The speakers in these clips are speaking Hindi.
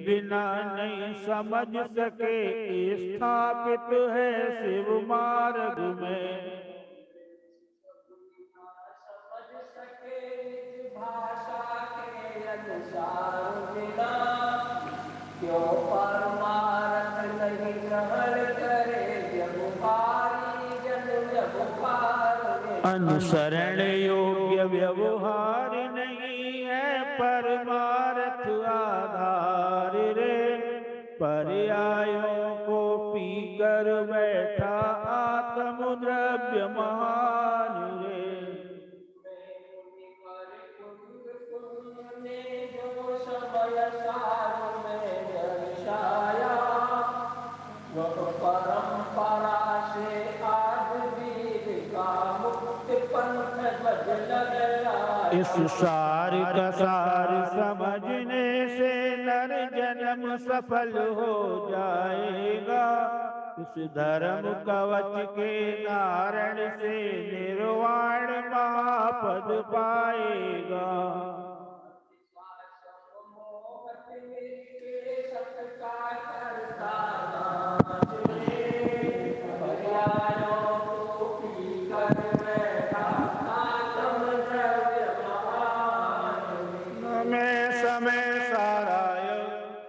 बिना नहीं समझ सके, स्थापित है शिव मार्ग में। समझ सके भाषा के अनुसार बिना, क्यों परमार्थ नहीं ग्रहण करे व्यवहारी जन व्यवहार में। अनुसरण योग्य व्यवहार नहीं है परमार्थ आधार रे, पर्यायों को पीकर बैठा आत्म द्रव्य महान रे। ने जो समय सार में दर्शाया, वह परंपरा से आज भी का मुक्त पंथ बदल गया। इस सार का सार समझने से नर जन्म सफल हो जाएगा, इस धर्म कवच के धारण से निर्वाण महापद पाएगा। समय साराय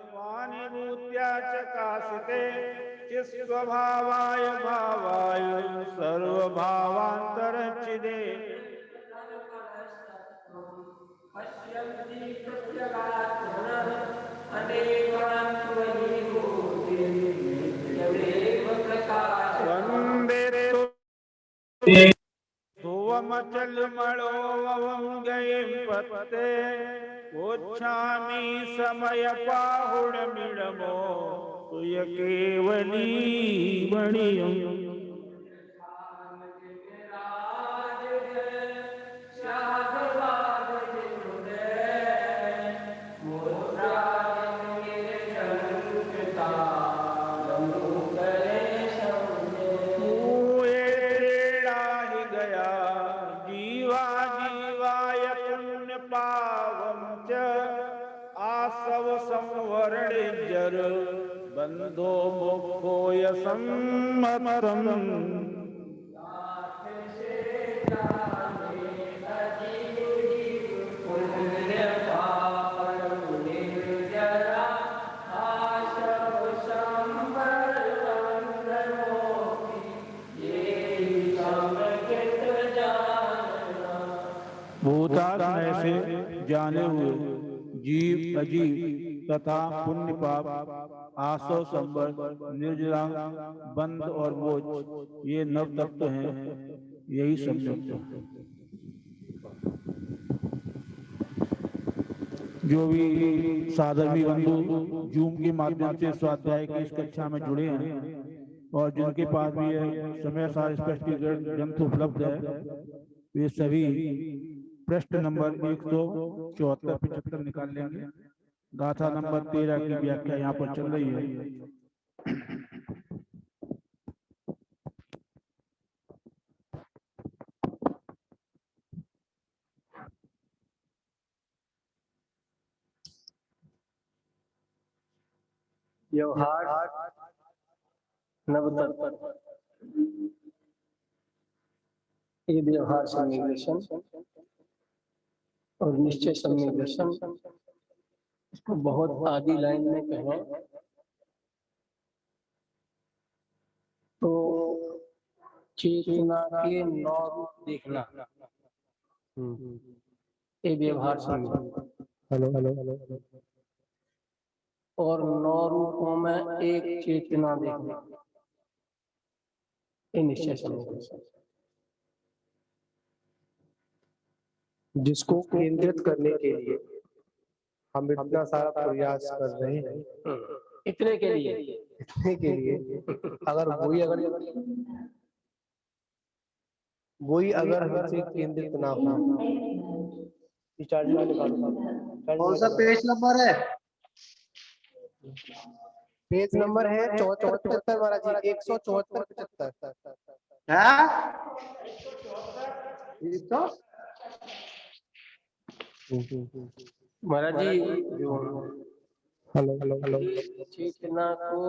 स्वानुभूत्या चकाशते, चिस्वभावाय भावाय सर्वभावान्तरचिदे। वंदे सोवमचल मणोवं गयं पत्ते, ओच्छामि समय पाहुणमिडमो तुय केवली मणियम्। संवरणिजर बंधो मोक्षोय सम्मतम्। भूतात्मा से जाने हुए जीव अजीव तथा पुण्य पाप, आसव संबर, निर्जला, बंध और बोझ, ये नव तत्व हैं। यही सब तत्व जो भी साधवी बंधु जूम के माध्यम से स्वाध्याय की इस कक्षा में जुड़े हैं और जिनके पास भी समय सार स्पष्टीकरण ग्रंथ उपलब्ध है, वे सभी पृष्ठ नंबर 174-75 निकाल लेंगे। गाथा नंबर 13 की व्याख्या यहाँ पर चल रही है। व्यवहार नवतत्व, ये व्यवहार सम्मिलेशन और निश्चय सम्मिलेशन, इसको बहुत आदि लाइन में कहें तो चेतना के 9 रूप देखना, ये व्यवहार सम्मिलेशन। Hello hello hello. और 9 रूपों में एक चेतना देखना, ये निश्चय सम्मिलेशन। जिसको केंद्रित करने के लिए हम इतना सारा प्रयास कर रहे हैं, इतने के लिए अगर वही अगर हमसे केंद्रित ना हो। कौन सा पेज नंबर है? पेज नंबर है 74-75 महाराज जी, 174-75। महाराज जी, जो हेलो चेतना को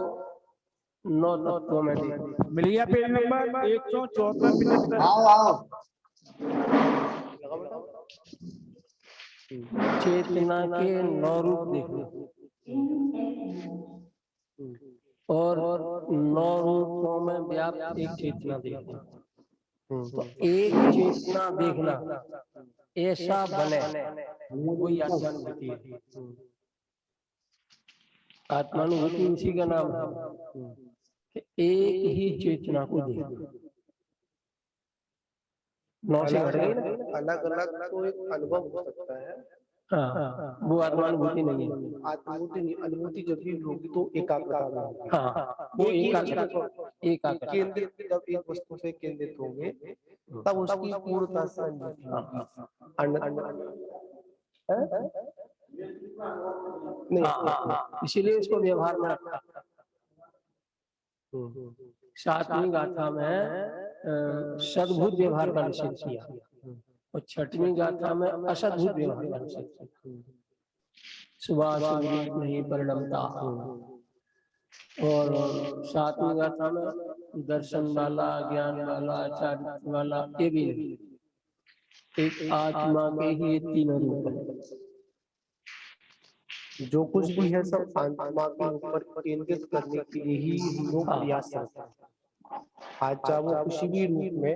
9 तत्वों में देखो। मिल गया पेज नंबर 174 आओ आओ चेतना के 9 रूप देखो और 9 रूपों में व्याप्त एक चेतना देखो। तो एक चेतना देखना ऐसा बने वही आत्मानुभूति है। आत्मानुभूति उसी का नाम है कि एक ही चेतना को देखना। 9 से घट गई ना। अलग अलग तो एक अनुभव हो सकता है। हाँ, वो आत्मानुभूति नहीं है। आत्मानुभूति नहीं, अनुभूति जब भी होगी तो एकाग्रता में होगी। हाँ, वो एकाग्रता। केंद्रित, जब एक वस्तु से केंद्रित होंगे तब उसकी पूर्णता से अनुभूति नहीं, इसीलिए इसको व्यवहार में रखा। 7वीं गाथा में सद्भुत व्यवहार का निषेध किया और 6वीं गाथा में असद्भुत व्यवहार का निषेध किया। सुभाषुभ नहीं परिणमता। और 7वीं गाथा में दर्शन वाला, ज्ञान वाला, चारित्र वाला, ये भी नहीं। एक आत्मा के ही 3 रूप है। जो कुछ भी है सब आत्मा के ऊपर केंद्रित करने के लिए ही हम लोग प्रयास करते हैं। आज चाहे वो किसी भी रूप में,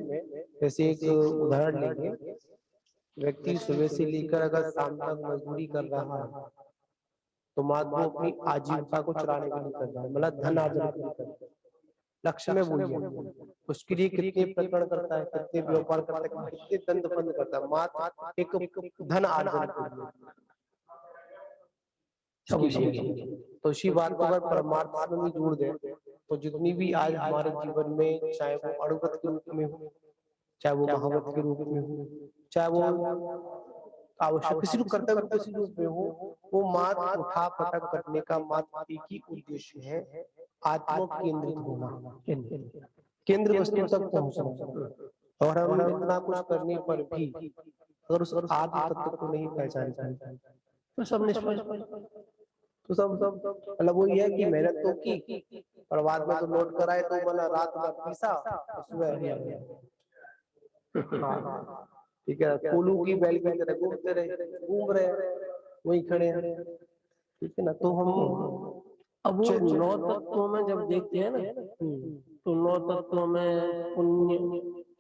जैसे एक उदाहरण लेंगे, व्यक्ति सुबह से लेकर अगर शाम तक मजदूरी कर रहा है तो मात्र वो अपनी आजीविका को चलाने के लिए कर रहा है, मतलब धन अर्जन के लिए कर रहा है। लक्ष्य में वही है। उसके लिए कितने प्रकरण करता है, कितने व्यापार करता है, कितने दंड बंद करता है, मात्र एक धन अर्जन के लिए। तो इसी बात को अगर परमार्थ में भी जोड़ दे तो जितनी भी आज हमारे जीवन में, चाहे वो अणुव्रत के रूप में हो, चाहे वो महाव्रत के रूप में हो, चाहे वो आवश्यक किसी को कर्तव्य किसी रूप में हो, वो मात्र उठा पटक करने का मात्र एक ही उद्देश्य है, आत्मा केंद्रित होना, केंद्र वस्तु तक पहुंचना। और हम इतना कुछ करने पर भी अगर उस आदि तत्व को नहीं पहचान पाए तो सब निष्फल। तो सब मतलब वो ये है कि मेहनत तो की और बाद में तो लौट कर आए तो बना रात में पीसा सुबह। ठीक है, कोलू की बैल की तरह घूमते रहे, घूम रहे वहीं खड़े हैं। ठीक है ना। तो हम अब वो 9 तत्वों में जब देखते हैं ना, तो 9 तत्वों में पुण्य,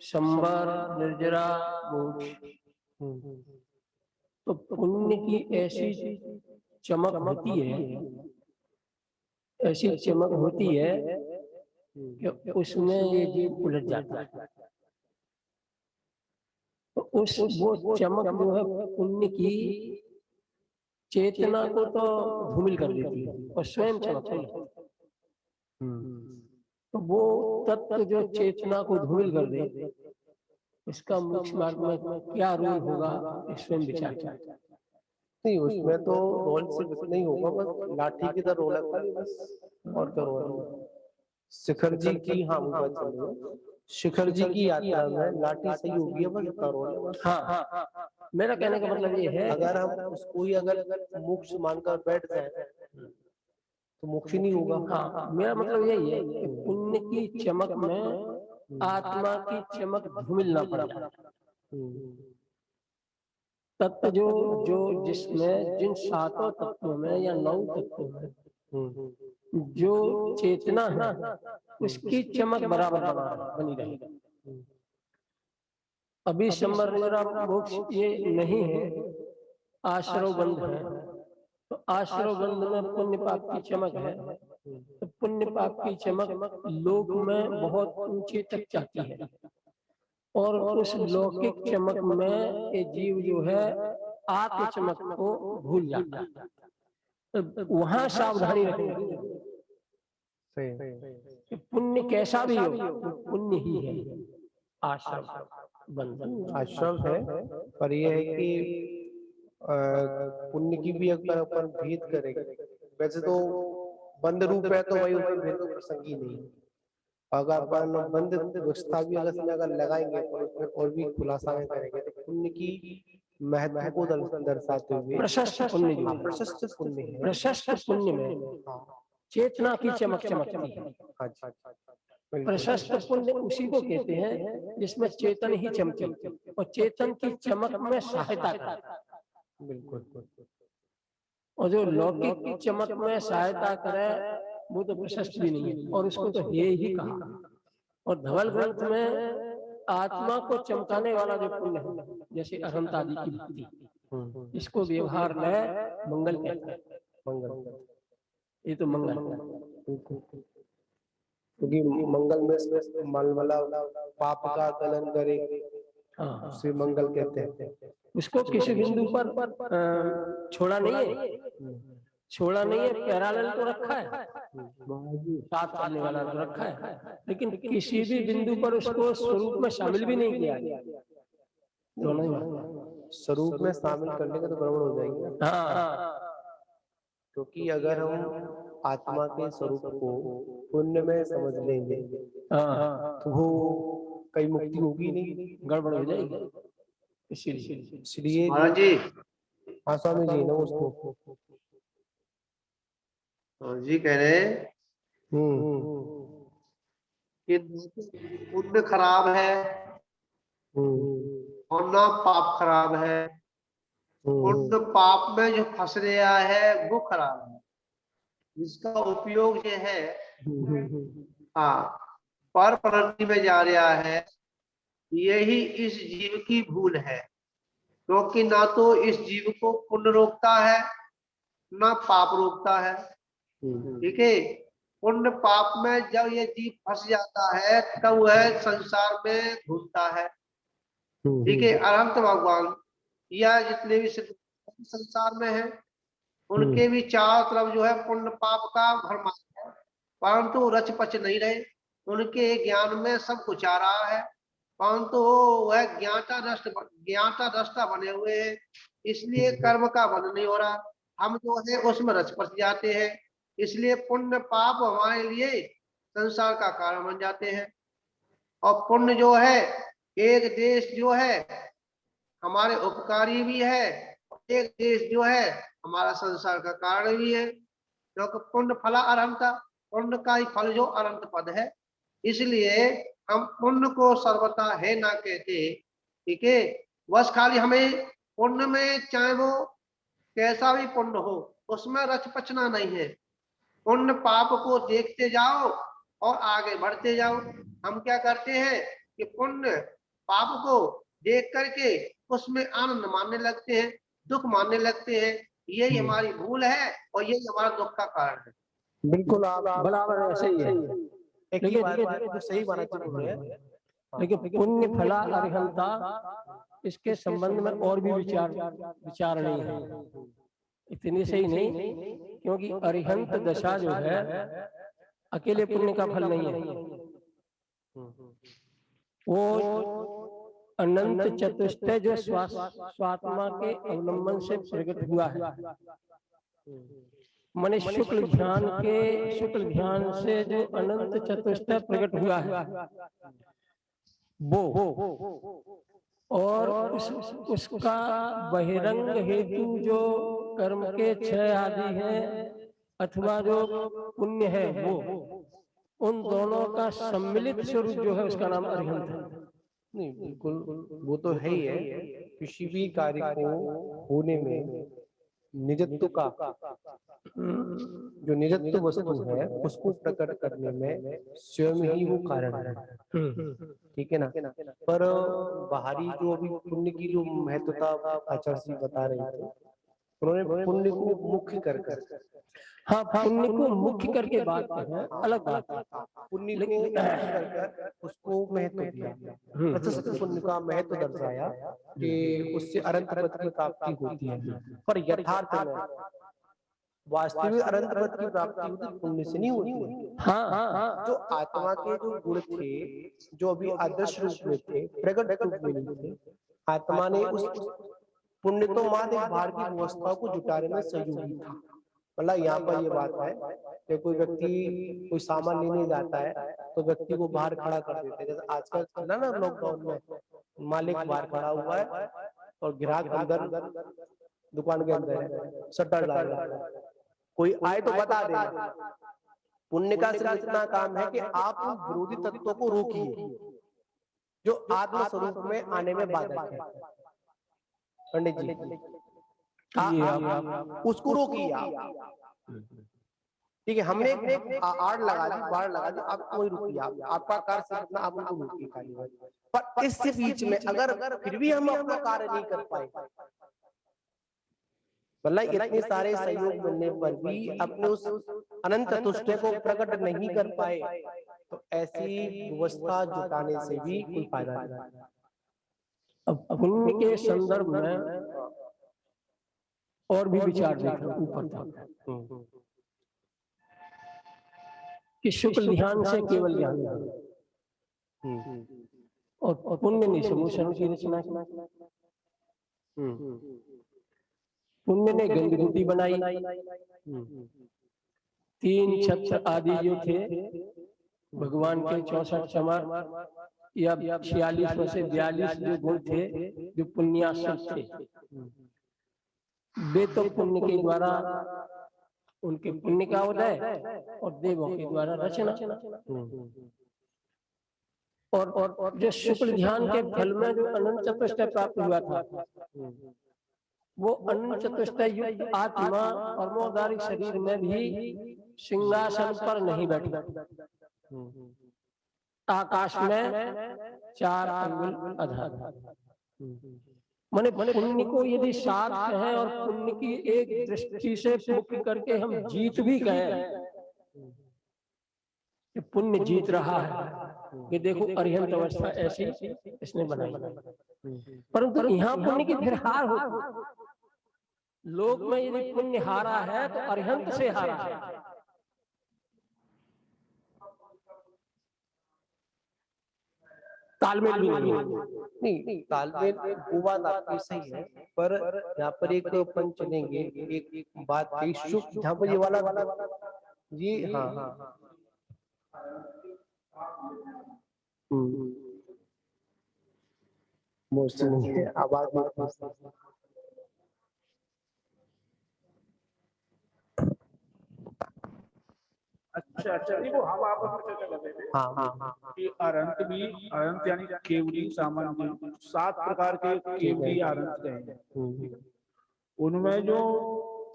संबर, निर्जरा, मोक्ष। तो पुण्य की ऐसी चमक होती है, ऐसी चमक होती है कि उसमें ये जीव उलझ जाता है। तो वो चमक जो है पुण्य की चेतना को तो धूमिल कर देती है और स्वयं चमकती है। तो वो तत्व जो चेतना को धूमिल कर दे, इसका मोक्ष मार्ग में क्या रोल होगा, स्वयं विचार करता है। नहीं, उसमें तो रोल सिर्फ नहीं होगा, बस लाठी की तरह रोल है बस, और क्या रोल। शिखर जी की, हाँ वो बात चल रही है, शिखर जी की यात्रा में लाठी सही होगी, बस इतना रोल है। हाँ, मेरा कहने का मतलब ये है, अगर हम उसको ही अगर मोक्ष मानकर बैठ जाए तो मोक्ष नहीं होगा। हाँ, मेरा मतलब यही है कि पुण्य की चमक में आत्मा की चमक धूमिल ना पड़ जाए। तत्व जो जिसमें जिन 7 तत्वों में या 9 तत्वों में जो चेतना है उसकी चमक बराबर बनी रहेगी। अभी संबर मोक्ष ये नहीं है, आश्रव बंध है। तो आश्रव बंध में पुण्य पाप की चमक है, तो पुण्य पाप की चमक लोक में बहुत ऊंचे तक जाती है और उस लौकिक चमक में ये जीव जो है आत्म चमक को भूल जाता है। तो वहां सावधानी रखनी कि पुण्य कैसा भी हो, पुण्य ही है। आश्रम बंधन आश्रम है, पर यह है कि पुण्य की भी अगर अपन भेद करेंगे, वैसे तो बंद रूप है तो वही उसमें भेद तो प्रसंग ही नहीं है। अगर अपन बंद व्यवस्था भी अगर लगाएंगे और उसमें और भी खुलासा करेंगे तो पुण्य की महत्व को दर्शाते हुए प्रशस्त पुण्य जो हाँ, है, प्रशस्त पुण्य है। प्रशस्त पुण्य में हाँ चेतना की चमक चमकती है। हाँ जी, बिल्कुल। प्रशस्त पुण्य उसी को कहते हैं जिसमें चेतन ही चमके और चेतन की चमक में सहायता करे। बिल्कुल और जो लौकिक की चमक में सहायता करे वो तो प्रशस्त भी नहीं है, और उसको तो हे ही कहा। और धवल ग्रंथ में आत्मा को चमकाने वाला जो पुण्य है, जैसे अरहंत आदि की भक्ति, इसको व्यवहार में मंगल कहते हैं। मंगल, ये तो मंगल, क्योंकि मंगल में मलमला पाप का गलन करे, हाँ, उसे मंगल कहते हैं। उसको किसी बिंदु पर छोड़ा नहीं है, छोड़ा नहीं है, पैरेलल तो रखा है, साथ करने वाला तो रखा है, लेकिन किसी भी बिंदु पर उसको स्वरूप में शामिल भी नहीं किया। दोनों ही स्वरूप में शामिल करने का तो गड़बड़ हो जाएगी ना। हाँ, क्योंकि अगर हम आत्मा के स्वरूप को पुण्य में समझ लेंगे हाँ, तो वो कई मुक्ति होगी नहीं, गड़बड़ हो जाएगी। इसलिए महाराज जी, हाँ स्वामी जी नमस्ते। जी कह रहे हम्म कि पुण्य खराब है और ना पाप खराब है। पुण्य पाप में जो फंस गया है वो खराब है, जिसका उपयोग जो है हाँ पर प्रवृत्ति में जा रहा है, यही इस जीव की भूल है। क्योंकि ना तो इस जीव को पुण्य रोकता है ना पाप रोकता है। ठीक है, पुण्य पाप में जब ये जीव फंस जाता है तब वह संसार में घूमता है। ठीक है, अनंत भगवान या जितने भी संसार में है उनके भी चारों तरफ जो है पुण्य पाप का भरमार है, परंतु रच पच नहीं रहे। उनके ज्ञान में सब कुछ आ रहा है, परंतु वह ज्ञाता दृष्टा बने हुए हैं, इसलिए कर्म का बंध नहीं हो रहा। हम जो है उसमें रच पच जाते हैं, इसलिए पुण्य पाप हमारे लिए संसार का कारण बन जाते हैं। और पुण्य जो है एक देश जो है हमारे उपकारी भी है, एक देश जो है हमारा संसार का कारण भी है। क्योंकि पुण्य फला अनंत, पुण्य का ही फल जो अनंत पद है, इसलिए हम पुण्य को सर्वथा है ना कहते। ठीक है, बस खाली हमें पुण्य में चाहे वो कैसा भी पुण्य हो उसमें रच पचना नहीं है। पुण्य पाप को देखते जाओ और आगे बढ़ते जाओ। हम क्या करते हैं कि पुण्य पाप को देख करके उसमें आनंद मानने लगते हैं, दुख मानने लगते हैं। यही हमारी भूल है और यही हमारा दुख का कारण है। बिल्कुल आप बराबर ऐसे ही है। एक ही बात तो सही बात बोल रहे हैं। लेकिन पुण्य फला अरिहंता, इसके संबंध में और भी विचार नहीं है, इतनी सही नहीं, क्योंकि अरिहंत दशा जो है अकेले पुण्य का फल नहीं है, वो अनंत चतुष्टय जो स्वात्मा के अवलंबन से प्रकट हुआ है। माने शुक्ल ध्यान से जो अनंत चतुष्टय प्रकट हुआ है वो, और उसका बहिरंग हेतु जो कर्म के 6 आदि हैं अथवा जो पुण्य है वो, उन दोनों का सम्मिलित स्वरूप जो है उसका नाम अरिहंत है। नहीं बिल्कुल वो तो है ही है। किसी भी कार्य को होने में निजत्व का जो निजत्व वस्तु है उसको प्रकट करने में स्वयं ही वो कारण है। ठीक है ना। पर बाहरी जो अभी पुण्य की जो महत्वता आचार्य जी बता रहे थे, उन्होंने पुण्य को मुख्य कर हाँ, पुण्य को मुख्य करके बात है, अलग बात है। पुण्य को कर उसको महत्व दिया, प्रशस्त पुण्य का महत्व दर्शाया कि उससे अनंत पद की प्राप्ति होती है। पर यथार्थ में वास्तविक अनंत पद की प्राप्ति होती पुण्य से नहीं होती। हाँ, जो आत्मा के जो गुण थे जो अभी आदर्श रूप में थे, प्रकट रूप में नहीं थे, आत्मा ने उस पुण्य तो मात्र एक बाहर की व्यवस्था को जुटाने में सहयोगी था। मतलब यहाँ पर ये बात है कि कोई व्यक्ति कोई सामान लेने जाता है तो व्यक्ति को बाहर खड़ा कर देते हैं। जैसे आजकल चला ना लॉकडाउन में, मालिक बाहर खड़ा हुआ है और ग्राहक अंदर दुकान के अंदर है, शटर डाल रहा है, कोई आए तो बता देना। पुण्य का सिर्फ इतना काम है कि आप उन विरोधी तत्वों को रोकिए जो आत्म स्वरूप में आने में बाधक है। पंडित जी उसको रोकिए आप। ठीक है, हमने आड़ लगा दी, बाढ़ लगा दी, आप कोई रुकिए, आपका कार्य सिर्फ इतना, आप उनको रोकिए खाली। पर इस बीच में अगर फिर भी हम अपना कार्य नहीं कर पाए, मतलब इतने सारे सहयोग मिलने पर भी अपने उस अनंत तुष्ट को प्रकट नहीं कर पाए, तो ऐसी व्यवस्था जुटाने से भी कोई फायदा नहीं। अब पुण्य के संदर्भ में और भी विचार देखें ऊपर तक कि शुक्ल ध्यान से केवल ज्ञान और पुण्य निशमूषण की रचना की। पुण्य ने गंदी रोटी बनाई, 3 छत्र आदि जो थे भगवान के 64 चमर या 46 में से 42 जो गुण थे जो पुण्याश्रम थे, वे तो पुण्य के द्वारा उनके पुण्य का उदय और देवों के द्वारा रचना। और जो शुक्ल ध्यान के फल में जो अनंत चतुष्टय प्राप्त हुआ था, वो अनंत चतुष्टय युक्त आत्मा और मोहधारी शरीर में भी सिंहासन पर नहीं बैठी, आकाश में 4 अंगुल अधर। माने पुण्य को यदि सार्थ है और पुण्य की एक दृष्टि से मुक्त करके हम जीत भी कहें कि पुण्य जीत रहा है, कि देखो अरिहंत अवस्था ऐसी इसने बनाई, परंतु यहाँ पुण्य की फिर हार होती। लोक में यदि पुण्य हारा है तो अरिहंत से हारा है। तालमेल भी नहीं, तालमेल वो बात आपकी सही है, पर यहाँ पर एक अपन चलेंगे, एक बात जहाँ पर ये वाला जी, हाँ मोस्टली नहीं है आवाज। अच्छा देखो, हम आपस में चर्चा कर रहे थे कि अरंत यानी केवली सामान्य 7 प्रकार के केवली अरंत हैं। उनमें जो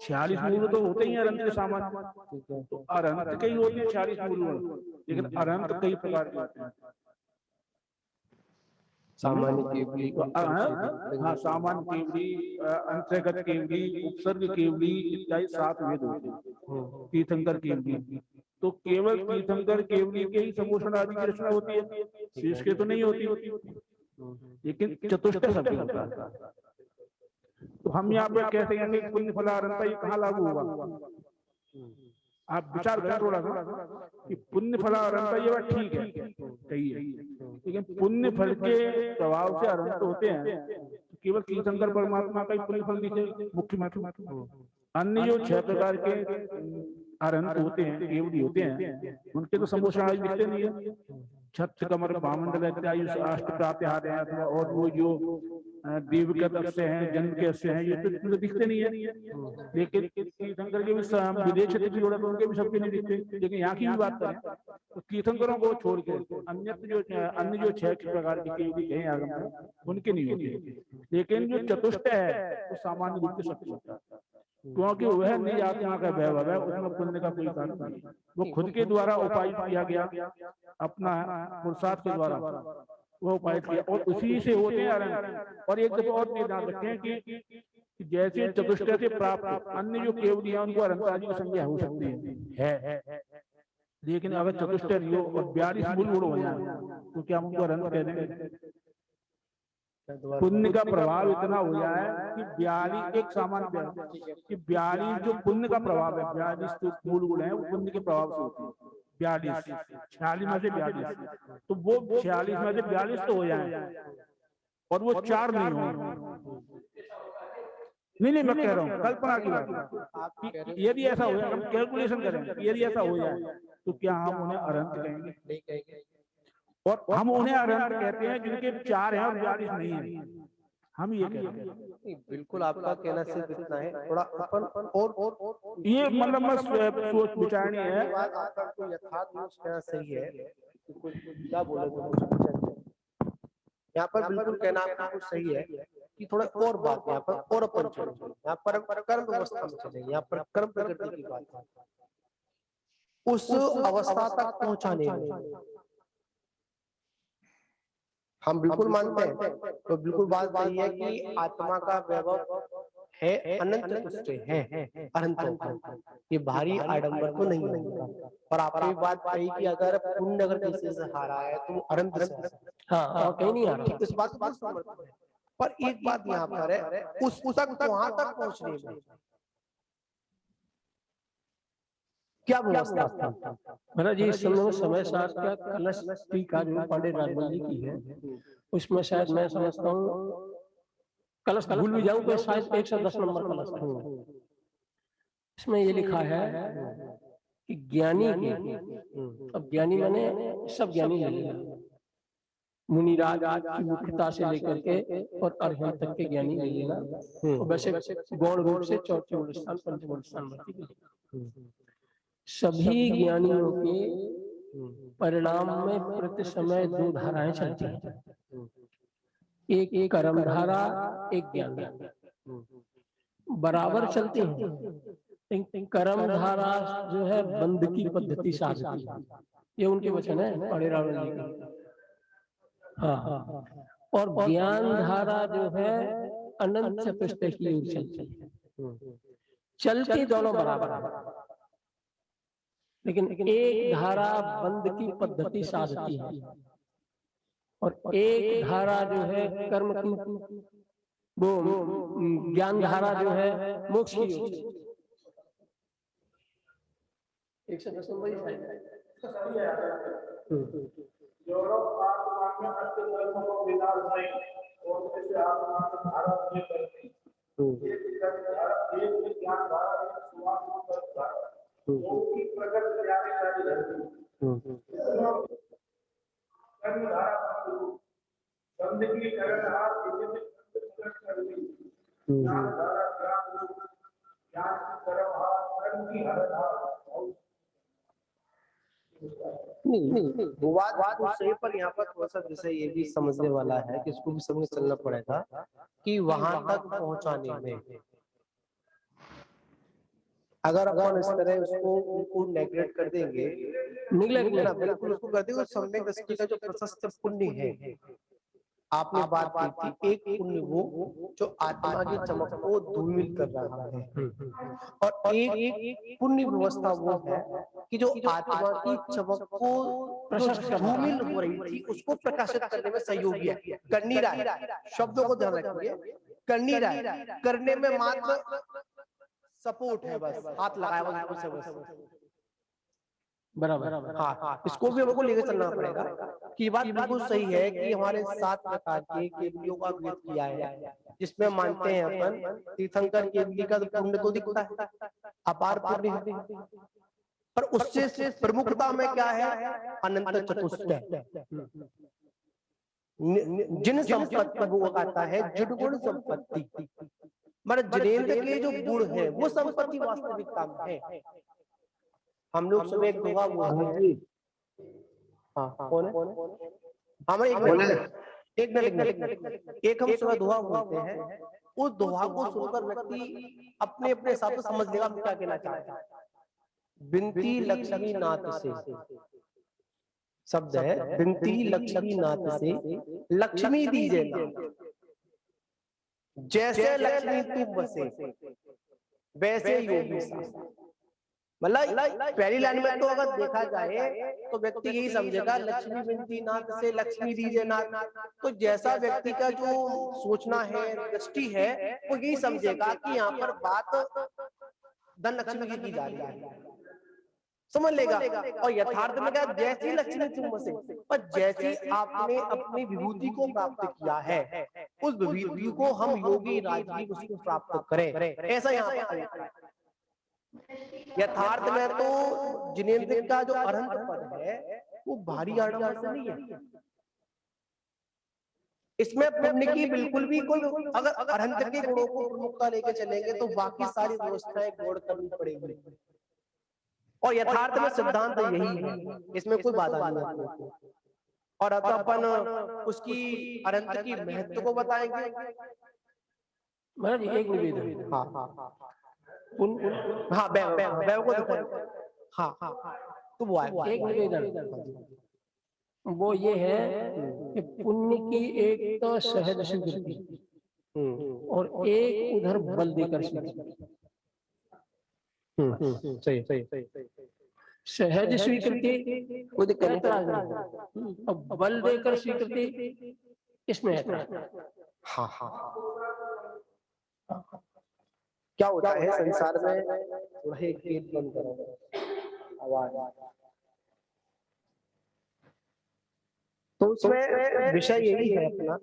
46 मूल तो होते ही अरंत के सामान्य, तो अरंत के ही होते हैं 46 मूल, लेकिन अरंत कई प्रकार के होते हैं। सामान्य केवली, हाँ, सामान्य केवली, अंतर्गत केवली, उपसर्ग केवली इत्यादि 7 भेद होते हैं। तीर्थंकर केवली, तो केवल तीर्थंकर केवली के ही समूषण आदि की रचना होती है, शेष के तो नहीं होती, लेकिन चतुष्टय सबके होता है। तो हम यहाँ पे कहते हैं कि पुण्य फलारंता ये कहाँ लागू होगा? आप विचार करें थोड़ा सा कि पुण्य फलारंता ये बात ठीक है, सही है, लेकिन पुण्य फल के प्रभाव से अरंत होते हैं, तो केवल तीर्थंकर परमात्मा का ही पुण्य फल दिखे मुख्य महत्व। अन्य जो 6 प्रकार के अरंत होते हैं, केवली होते हैं, उनके तो समूषण आज दिखते नहीं है। छत्र कमर बामंडल इत्यादि 8 प्रात्याहार हैं, और वो जो देव के अस्य हैं, जन्म के अस्य हैं, ये तो दिखते नहीं है। लेकिन तीर्थंकर के भी विदेश क्षेत्र की जरूरत, उनके भी सबके नहीं दिखते। लेकिन यहाँ की भी बात करें तो तीर्थंकरों को छोड़ के अन्य जो 6 प्रकार के केवली हैं आगम में, उनके नहीं होते। लेकिन जो चतुष्टय है वो सामान्य रूप से सबके होता है, क्योंकि वह निज आत्मा का वैभव है, उसमें पुण्य का कोई कारण नहीं। वो खुद के द्वारा उपाय किया गया, अपना पुरुषार्थ के द्वारा वो उपाय किया, और उसी से होते हैं अरंत। और एक दफा और ध्यान रखें कि जैसे चतुष्टय से प्राप्त अन्य जो केवली है उनको अरंत आदि की संज्ञा हो सकती है, लेकिन अगर चतुष्टय नहीं हो और 42 मूल हो जाए तो क्या हम उनको अरंत कह देंगे? पुण्य का प्रभाव इतना हो जाए कि 42 एक सामान्य कि 42 जो पुण्य का प्रभाव है, 42 जो मूल गुण है वो पुण्य के प्रभाव से होते हैं। 42 46 में से 42, तो वो 46 में से 42 तो हो जाए, और वो 4 नहीं हो। नहीं, मैं कह रहा हूँ कल्पना की बात, यदि ऐसा हो जाए, हम कैलकुलेशन करें, यदि ऐसा हो जाए तो क्या हम उन्हें अरंत कहेंगे? नहीं कहेंगे। और हम उन्हें अरंत कहते हैं जिनके 4 हैं और 42 नहीं है। हम ये कह रहे हैं। नहीं, बिल्कुल आपका कहना सिर्फ इतना है, थोड़ा अपन और ये मतलब बस सोच विचारणी है। ये बात आपका तो यथार्थ रूप से कहना सही है कि कुछ क्या बोले तो कुछ यहाँ पर बिल्कुल कहना आपका कुछ सही है कि थोड़ा और बात यहाँ पर और अपन चलेंगे, यहाँ पर कर्म व्यवस्था में चलेंगे, यहाँ पर कर्म प्रकृति की बात है। उस अवस्था तक पहुंचाने में हम बिल्कुल मानते हैं, तो बिल्कुल बात सही है कि आत्मा का वैभव है, अनंत तुष्ट है, अनंत, ये भारी आडंबर तो नहीं है। और आपने बात कही कि अगर पुण्य अगर किसी से हारा है तो वो अनंत से हारा है। हाँ कहीं नहीं आ रहा। इस बात को समझते हैं। पर एक बात यहाँ पर है, उस तक वहां तक पहुंचने में क्या व्यवस्था था? महाराज जी इस समय साथ का कलश टीका जो पांडे राजबल जी की है, उसमें शायद मैं समझता हूँ, कलश भूल भी जाऊं तो शायद 110 नंबर कलश है। इसमें ये लिखा है कि ज्ञानी के, अब ज्ञानी माने सब ज्ञानी लगेगा, मुनिराज की मुख्यता से लेकर के और अरहंत तक के ज्ञानी ले लेना, तो वैसे गौण रूप से चौथे मूल स्थान पंचम मूल स्थान सभी ज्ञानियों के परिणाम में प्रति समय दो धाराएं चलती हैं, एक कर्म धारा, एक ज्ञान धारा, बराबर चलती हैं। कर्म धारा जो है बंद की पद्धति साधती है, ये उनके वचन है पांडे रावल जी के। हाँ, और ज्ञान धारा जो है अनंत चतुष्ट की ओर चलती है, चलती दोनों बराबर है, लेकिन एक धारा बंद की पद्धति साधती है और एक धारा जो है कर्म की, वो ज्ञान धारा जो है मोक्ष की ओर। 110 नंबर ही जो लोग आत्मा में अस्तित्व कर्मों को विनाश नहीं और जैसे आत्मा में धारा ये करती ये धारा एक ज्ञान धारा एक सुवास करता वो की प्रगति जाने वाली रहती कर्म धारा बंदगी करना इसे प्रकट कर दी ज्ञान धारा ज्ञान कर्म की हरधा नहीं, वो बात तो सही, पर यहाँ पर थोड़ा सा जैसे ये भी समझने वाला है कि इसको भी समझ चलना पड़ेगा कि वहां तक पहुंचाने में अगर अपन इस तरह उसको नेग्लेक्ट कर देंगे, बिल्कुल उसको कर देंगे, सम्यक दृष्टि का जो प्रशस्त पुण्य है, आपने बात की थी, एक पुण्य वो जो आत्मा की चमक को धूमिल कर रहा है, और एक पुण्य व्यवस्था वो है कि जो आत्मा की चमक को धूमिल हो रही थी उसको प्रकाशित करने में सहयोगी है, कर नहीं रहा है। शब्दों को ध्यान रखिए, कर नहीं रहा है, करने में मात्र सपोर्ट है, बस हाथ लगाया हुआ बस। बराबर। हाँ, इसको भी हमको लेकर चलना पड़ेगा कि बात बिल्कुल सही है कि हमारे 7 प्रकार के केवलियों का भेद किया है, जिसमें मानते हैं अपन तीर्थंकर केवली का पुण्य तो दिखता है, अपार पुण्य है, पर उससे प्रमुखता में क्या है, अनंत चतुष्ट है। जिन संपत्ति वो आता है जिन गुण संपत्ति, मतलब जिनेंद्र के जो गुण है वो संपत्ति वास्तविकता में है। हम लोग सुबह एक दुआ बोलते हैं, हाँ कौन है, हमारे एक मिनट एक हम सुबह दुआ बोलते हैं, उस दुआ को सुनकर व्यक्ति अपने अपने हिसाब से समझ लेगा क्या कहना चाहता है। बिनती लक्ष्मी नाथ से शब्द है, बिनती लक्ष्मी नाथ से लक्ष्मी दीजिए ना, जैसे लक्ष्मी तुम बसे वैसे योगी साथ। मतलब पहली लाइन में तो अगर देखा जाए तो व्यक्ति यही समझेगा लक्ष्मी बिनती नाथ से लक्ष्मी दीजिए नाथ, तो जैसा व्यक्ति का जो सोचना है, दृष्टि है, वो यही समझेगा कि यहाँ पर बात धन लक्ष्मी की जा रही है, समझ लेगा। और यथार्थ में क्या, जैसी लक्ष्मी तुम बसे, पर जैसी आपने अपनी विभूति को प्राप्त किया है उस विभूति को हम योगी राजवीर उसको प्राप्त करें, ऐसा यहाँ पर यथार्थ में तो जिनेंद्र का जो अरहंत पद है वो भारी आडंबर से नहीं है, इसमें पुण्य की बिल्कुल भी कोई, अगर अरहंत के गुणों को प्रमुखता लेके चलेंगे तो बाकी सारी व्यवस्थाएं गौड़ करनी पड़ेगी। और यथार्थ में सिद्धांत यही है, इसमें कोई बाधा नहीं है। और अब अपन उसकी अरहंत की महत्व को बताएंगे। महाराज एक निवेदन, हाँ हाँ बैव को दिखाएं। हाँ तो वो आए एक निवेदन वो ये है कि पुण्य की एक तो सहज स्वीकृति और एक उधर बल देकर स्वीकृति। सही सही सही सहज स्वीकृति कोई दिक्कत नहीं। अब बल देकर स्वीकृति इसमें है। हाँ हाँ क्या होता है संसार में, थोड़ा एक गेट बंद करो आवाज। तो उसमें विषय यही है अपना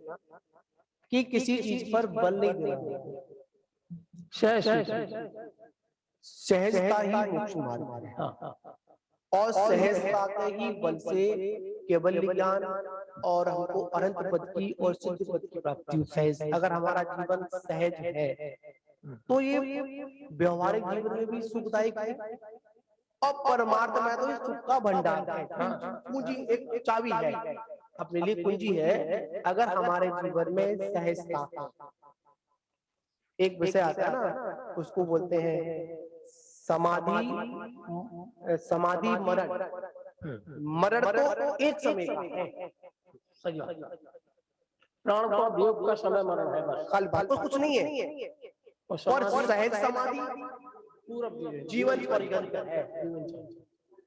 कि किसी चीज पर बल नहीं देना, सहजता ही मोक्ष मार्ग है। और सहजता के ही बल से केवल ज्ञान और हमको अनंत पद की और सिद्ध पद की प्राप्ति सहज। अगर हमारा जीवन सहज है तो ये व्यवहारिक जीवन में भी सुखदायक है और परमार्थ में तो ये सुख का भंडार है। पूंजी एक चाबी है, अपने लिए कुंजी है। अगर हमारे जीवन में सहजता, एक विषय आता है ना, उसको बोलते हैं समाधि, समाधि मरण। मरण तो एक समय का है, प्राण का वियोग का समय मरण है, बस कल बात तो कुछ नहीं है। और सहज समाधि पूरा जीवन पर्यंत है।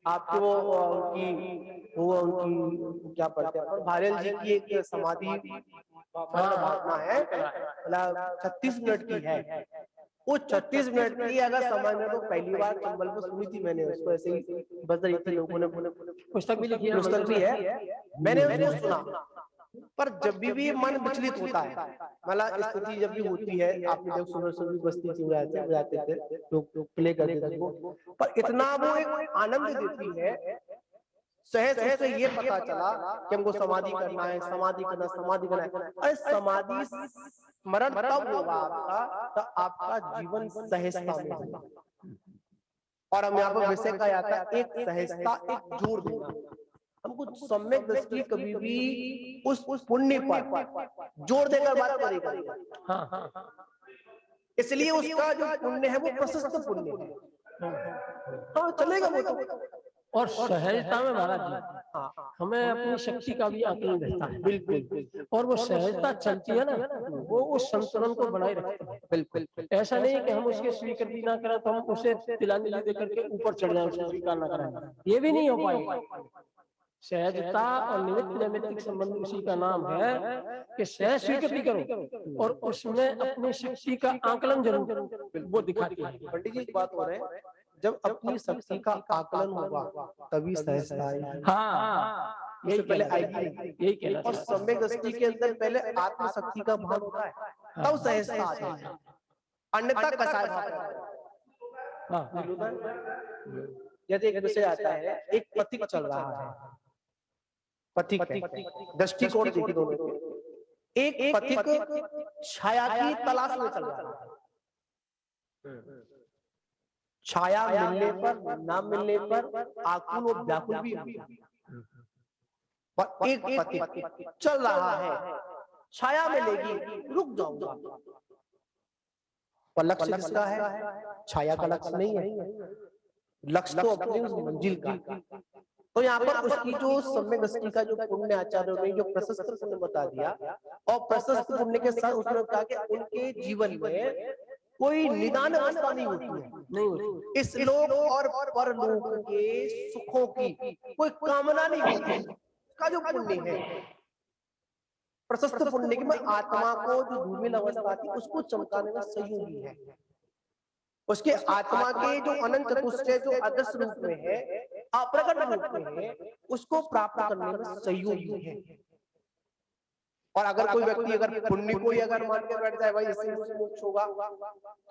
आपको वो उनकी क्या पढ़ते हैं, भारेल जी की एक समाधि भावना है, 36 मिनट की है। वो 36 मिनट की अगर समझना तो पहली बार चंबल में सुनी थी मैंने, उसको ऐसे ही बज रही थी, लोगों ने पुस्तक भी लिखी है, पुस्तक भी है, मैंने उसको सुना। पर जब भी मन विचलित होता है, मतलब स्थिति जब भी होती है, आपने जब सुबह सुबह बस्ती से जाते थे लोग प्ले करते थे वो, पर इतना वो एक आनंद देती है। सहज से ये पता चला कि हमको समाधि करना है, समाधि करना, समाधि करना है। अरे समाधि स्मरण तब होगा आपका तो आपका जीवन सहजता में होगा। और हम यहाँ पर विषय का आता है एक सहजता, एक जोर देना। हमको सम्यक दृष्टि कभी भी उस पुण्य पर जोर देकर बात करेगा। इसलिए उसका जो पुण्य है वो प्रशस्त पुण्य है। हाँ चलेगा वो तो। और सहजता में महाराज जी हमें अपनी शक्ति का भी आकलन रहता है। बिल्कुल। और वो सहजता चलती है ना, वो उस संतुलन को बनाए रखती है। बिल्कुल। ऐसा नहीं कि हम उसकी स्वीकृति ना करें तो हम उसे तिलांजलि दे करके ऊपर चढ़ जाए, उसे स्वीकार ना करें, ये भी नहीं हो पाएगा। सहजता और निमित्त नैमित्तिक संबंध उसी का नाम है कि सहज स्वीकृति करो और उसमें अपनी शक्ति का आकलन जरूर वो दिखाती है। पंडित जी एक बात हो रहे हैं, जब अपनी शक्ति का आकलन होगा तभी सहजता आएगी। हाँ यही पहले आएगी, यही कहना। और सम्यक दृष्टि के अंदर पहले आत्मशक्ति का भाव होता है, तब सहजता आती है। अन्यथा कसाय भाव। जैसे एक विषय आता है, एक पथिक चल रहा है, पथिक दृष्टिकोण देखिए दोनों के। एक पथिक छाया की तलाश में चल रहा है, छाया मिलने पर ना मिलने पर आकुल और व्याकुल भी होता है। पर एक पथिक चल रहा है, छाया मिलेगी रुक जाऊंगा, पर लक्ष्य किसका है? छाया का लक्ष्य नहीं है, लक्ष्य तो अपनी उस मंजिल का। तो यहाँ पर उसकी जो सम्यक दृष्टि का जो पुण्य आचार्यों ने जो प्रशस्त पुण्य बता दिया, और प्रशस्त पुण्य के साथ उसने कहा कि उनके जीवन में कोई निदान अवस्था नहीं होती है, नहीं होती। इस लोक और परलोक के सुखों की कोई कामना नहीं होती। का जो पुण्य है प्रशस्त पुण्य की, मैं आत्मा को जो धूमिल अवस्था थी उसको चमकाने में सहयोगी है। उसके आत्मा के जो अनंत चतुष्टय जो अदृश्य रूप में है, अप्रकट रूप में है, उसको प्राप्त करने में सहयोगी है। और अगर कोई व्यक्ति अगर पुण्य को ही अगर मान के बैठ जाए भाई इससे मोक्ष होगा,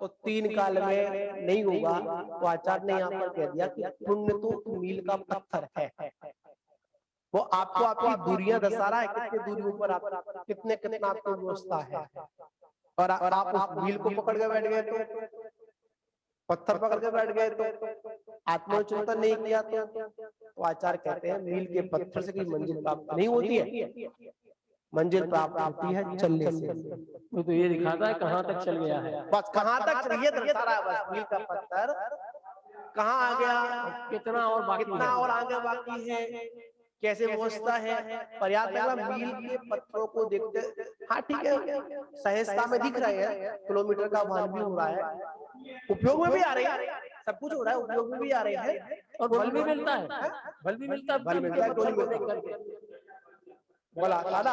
तो 3 काल में नहीं होगा। तो आचार्य ने यहाँ पर कह दिया कि पुण्य तो मील का पत्थर है, वो आपको आपकी दूरियां दर्शा रहा है, कितनी दूरी ऊपर आप, कितने कितना आपको व्यवस्था है। और आप उस मील को पकड़ के बैठ गए तो, पत्थर पकड़ के बैठ गए तो, आत्मचिंतन नहीं किया तो आचार्य कहते हैं मील के पत्थर से कोई मंजिल प्राप्त नहीं होती है, मंजिल प्राप्त होती है चलने से। वो तो ये दिखाता है कहाँ तक चल गया है, बस कहाँ तक चाहिए दर्शा रहा है, बस मील का पत्थर कहाँ आ गया, कितना और बाकी कितना है। और आगे बाकी है, कैसे व्यवस्था है। पर्याप्त मील के पत्थरों को देखते, हाँ ठीक है सहजता में दिख रहे हैं, किलोमीटर का वहन भी हो रहा है, उपयोग में भी आ रही है, सब कुछ हो रहा है, उपयोग में भी आ रहे हैं, और बल भी मिलता है, बल भी मिलता है, बल मिलता है, क्यों नहीं मिलता? बोला दादा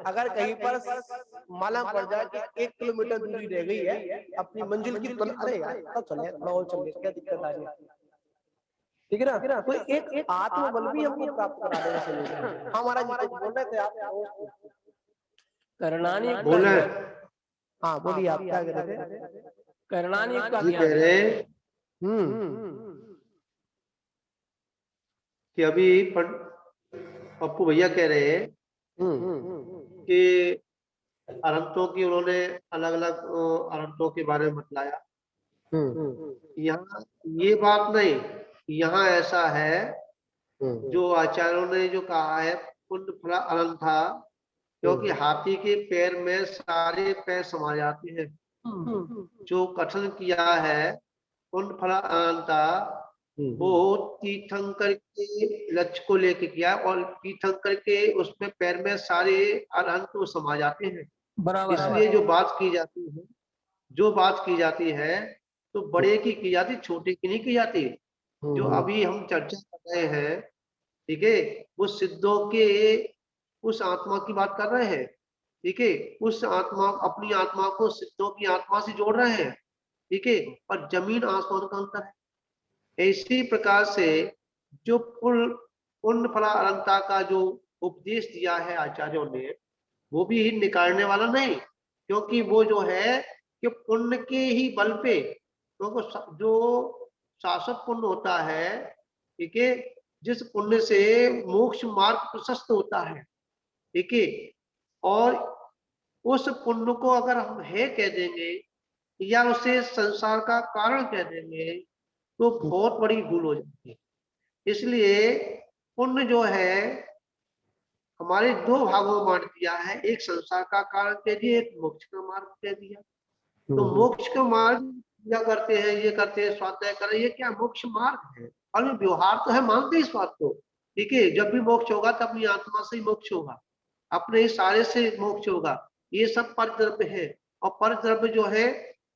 अगर कहीं पर मालूम पड़ जाए कि 1 किलोमीटर दूरी रह गई है अपनी मंजिल की, अरे यार तब चले थोड़ा और चले, क्या दिक्कत आ रही है, ठीक है ना। तो एक आत्मबल भी हमको प्राप्त करा देगा। हमारा जी बोल रहे थे आप, करणानी बोले हाँ बोलिए आप क्या कह रहे थे। करणानी का जी कह रहे कि अभी पप्पू भैया कह रहे हैं कि अरहंतों की उन्होंने अलग अलग अरहंतों के बारे में बतलाया। यहाँ ये बात नहीं, यहाँ ऐसा है जो आचार्यों ने जो कहा है पुण्य फला अनंत था, क्योंकि हाथी के पैर में सारे पैर समा जाते हैं। जो कथन किया है पुण्य फला अनंत था, वो तीर्थंकर के लक्ष्य को लेके किया, और तीर्थंकर के उसमें पैर में सारे अनंत समा जाते हैं। बराबर, इसलिए जो बात की जाती है, जो बात की जाती है तो बड़े की जाती, छोटे की नहीं की जाती। जो अभी हम चर्चा कर रहे हैं, ठीक है, वो सिद्धों के उस आत्मा की बात कर रहे हैं, ठीक है, उस आत्मा, अपनी आत्मा को सिद्धों की आत्मा से जोड़ रहे हैं, ठीक है, और जमीन आसमान का अंतर है। इसी प्रकार से जो पुण्य फला अनंता का जो उपदेश दिया है आचार्यों ने, वो भी निकालने वाला नहीं, क्योंकि वो जो है कि पुण्य के ही बल पे, क्योंकि जो शाश्वत पुण्य होता है, ठीक है, जिस पुण्य से मोक्ष मार्ग प्रशस्त होता है, ठीक है, और उस पुण्य को अगर हम है कह देंगे या उसे संसार का कारण कह देंगे तो बहुत बड़ी भूल हो जाती है। इसलिए पुण्य जो है हमारे 2 भागों में बांट दिया है, एक संसार का कारण कह दिया, एक मोक्ष का मार्ग कह दिया। तो मोक्ष का मार्ग क्या करते हैं, ये करते हैं स्वाध्याय करें, ये क्या मोक्ष मार्ग है, और व्यवहार तो है, मानते इस बात को, ठीक है, जब भी मोक्ष होगा तब अपनी आत्मा से ही मोक्ष होगा, अपने ही सारे से मोक्ष होगा, ये सब परद्रव्य है। और परद्रव्य जो है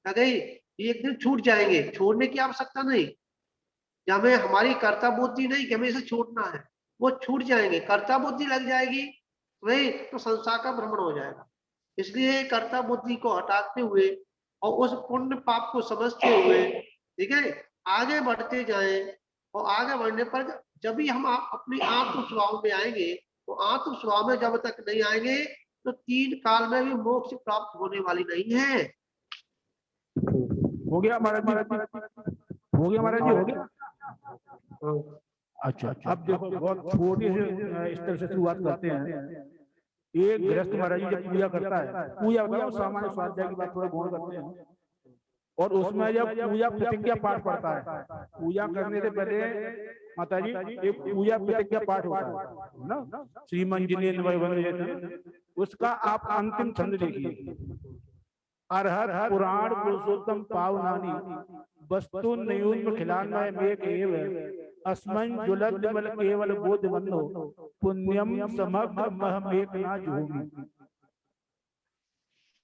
गई, ये एक दिन छूट जाएंगे, छोड़ने की आवश्यकता नहीं, हमें हमारी कर्ता बुद्धि नहीं कि हमें इसे छोड़ना है, वो छूट जाएंगे, कर्ता बुद्धि लग जाएगी नहीं तो संसार का भ्रमण हो जाएगा। इसलिए कर्ता बुद्धि को हटाते हुए और उस पुण्य पाप को समझते हुए, ठीक है, आगे बढ़ते जाएं, और आगे बढ़ने पर जब भी हम अपनी आत्म स्वभाव में आएंगे, तो आत्म स्वभाव में जब तक नहीं आएंगे तो 3 काल में भी मोक्ष प्राप्त होने वाली नहीं है। हो गया महाराज जी, हो गया महाराज जी, हो गया। अच्छा, अब देखो बहुत छोटे से स्तर से शुरुआत करते हैं। एक गृहस्थ महाराज जी जब पूजा करता है, पूजा बताओ सामान्य स्वाध्याय की बात थोड़ा गौर करते हैं, और उसमें जब पूजा प्रतिज्ञा पाठ पढ़ता है, पूजा करने से पहले माता जी एक पूजा प्रतिज्ञा पाठ होता है ना, श्रीमंजनी उसका आप अंतिम छंद देखिए, अरहत पुराण पुरुषोत्तम पावनानी वस्तु नयून खिलान्वय में केव अस्मन जुलद बल केवल बोध बंधो पुण्यम समग्र महमेकना जुहोमी।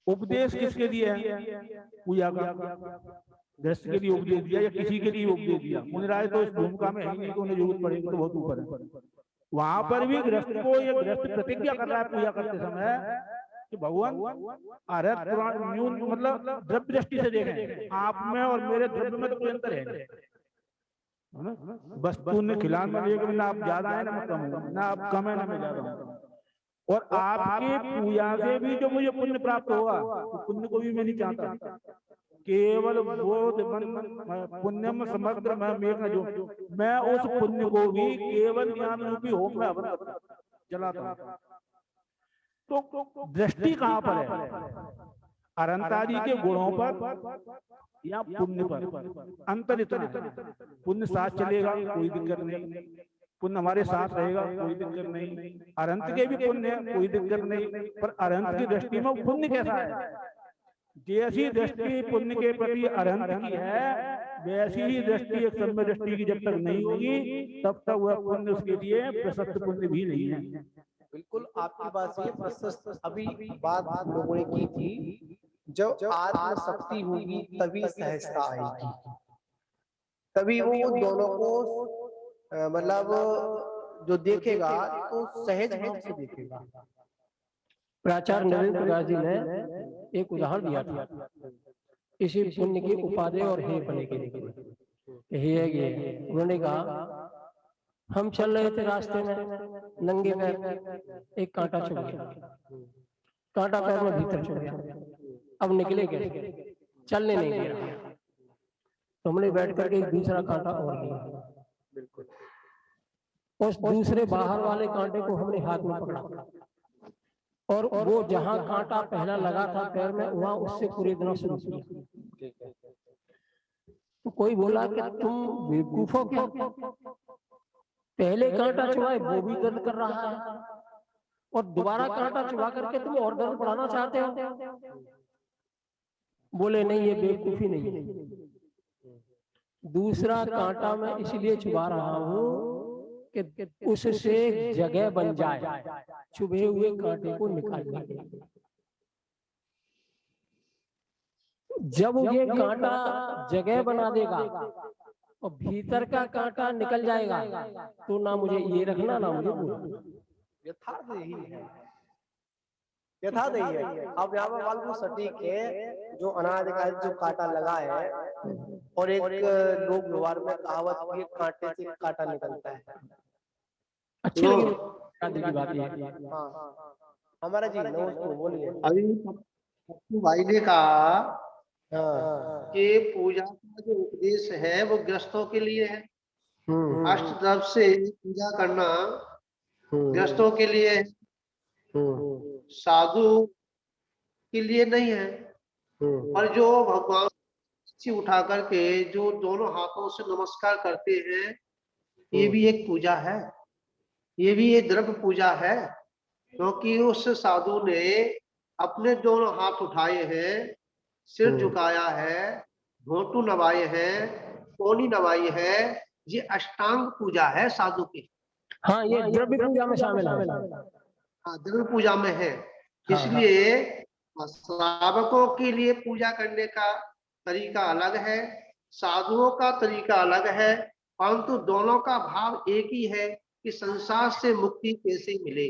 उपदेश किसके लिए है? पूजा का, गृहस्थ के लिए उपदेश दिया या किसी के लिए उपदेश दिया? मुनिराज तो इस भूमिका में है नहीं तो उन्हें जरूरत पड़ेगी, तो बहुत ऊपर है। वहां पर भी गृहस्थ को ये गृहस्थ प्रतिज्ञा कर रहा है पूजा करते समय कि भगवान अरहत पुराण न्यून, मतलब द्रव्य दृष्टि से देखें, आप में और मेरे द्रव्य में तो कोई अंतर है नहीं, वस्तु ने खिलान में ना आप ज्यादा है ना मैं कम हूँ, ना आप कम है ना मैं ज्यादा हूँ, और आपके पूजा से भी जो मुझे पुण्य प्राप्त होगा, तो पुण्य को भी मैं नहीं चाहता, केवल वो पुण्यम समग्र मैं जो मैं उस पुण्य को भी केवल ज्ञान रूपी होम में हवन जलाता हूँ। तो दृष्टि कहाँ पर है? अरंतारी के गुणों पर या पुण्य पर? अंतर इतना है, पुण्य साथ चलेगा कोई दिक्कत नहीं, पुण्य हमारे साथ रहेगा कोई दिक्कत नहीं, अनंत के भी पुण्य है कोई दिक्कत नहीं, पर अनंत की दृष्टि में पुण्य कैसा है? जैसी दृष्टि पुण्य के प्रति अनंत की है, वैसी ही दृष्टि एक सम्य दृष्टि की जब तक नहीं होगी तब तक वह पुण्य उसके लिए प्रशस्त पुण्य भी नहीं है। बिल्कुल आपकी बात सही है। प्रशस्त अभी बात हम लोगों ने की थी, जब आत्म शक्ति होगी तभी सहजता आएगी, तभी वो दोनों को मतलब जो देखेगा तो सहज भाव से देखेगा। प्राचार्य नरेंद्र प्रकाश जी ने एक उदाहरण दिया था इसी पुण्य की उपादेय और हे पने के लिए। हे उन्होंने कहा हम चल रहे थे रास्ते में नंगे पैर, एक कांटा चुभ गया, कांटा पैर में भीतर चुभ गया, अब निकले कैसे? चलने नहीं दे रहा, तो हमने बैठ करके एक दूसरा कांटा और लिया, बिल्कुल उस दूसरे बाहर वाले कांटे को हमने हाथ में पकड़ा और वो जहां कांटा पहला लगा था पैर में वहां उससे पूरे दिनों शुरू किया। तो कोई बोला कि तुम बेवकूफ हो क्या, पहले कांटा चुभाए वो भी दर्द कर रहा है और दोबारा कांटा चुभा करके तुम और दर्द बढ़ाना चाहते हो? बोले नहीं, ये बेवकूफी नहीं है, दूसरा कांटा मैं इसलिए चुभा रहा हूं कि उससे जगह बन जाए चुभे हुए कांटे को निकालने के लिए। जब ये कांटा जगह बना देगा और भीतर का कांटा निकल जाएगा तो ना मुझे ये रखना ना मुझे वो रखना। यथार्थ यही है, यथार्थ यही है। अब यहाँ पर बिल्कुल सटीक है, जो अनाधिकारित जो कांटा लगा है और एक लोक व्यवहार में कहावत भी है, कांटे से कांटा निकलता है। अच्छी लगी बात ये। हाँ हमारा जी नमस्ते बोलिए। अभी पप्पू भाई ने कहा कि पूजा का जो उपदेश है वो गृहस्थों के लिए है, अष्टदव से पूजा करना गृहस्थों के लिए है, साधु के लिए नहीं है। और जो भगवान से उठा करके जो दोनों हाथों से नमस्कार करते हैं, ये भी एक पूजा है, ये भी एक द्रव्य पूजा है, क्योंकि उस साधु ने अपने दोनों हाथ उठाए हैं, सिर झुकाया है, घोटू नवाए हैं, कोनी नवाई है, ये अष्टांग पूजा है साधु की। हाँ ये द्रव्य पूजा में शामिल है। हाँ द्रव्य पूजा में है। इसलिए श्रावकों के लिए पूजा करने का तरीका अलग है, साधुओं का तरीका अलग है, परंतु दोनों का भाव एक ही है कि संसार से मुक्ति कैसे मिले।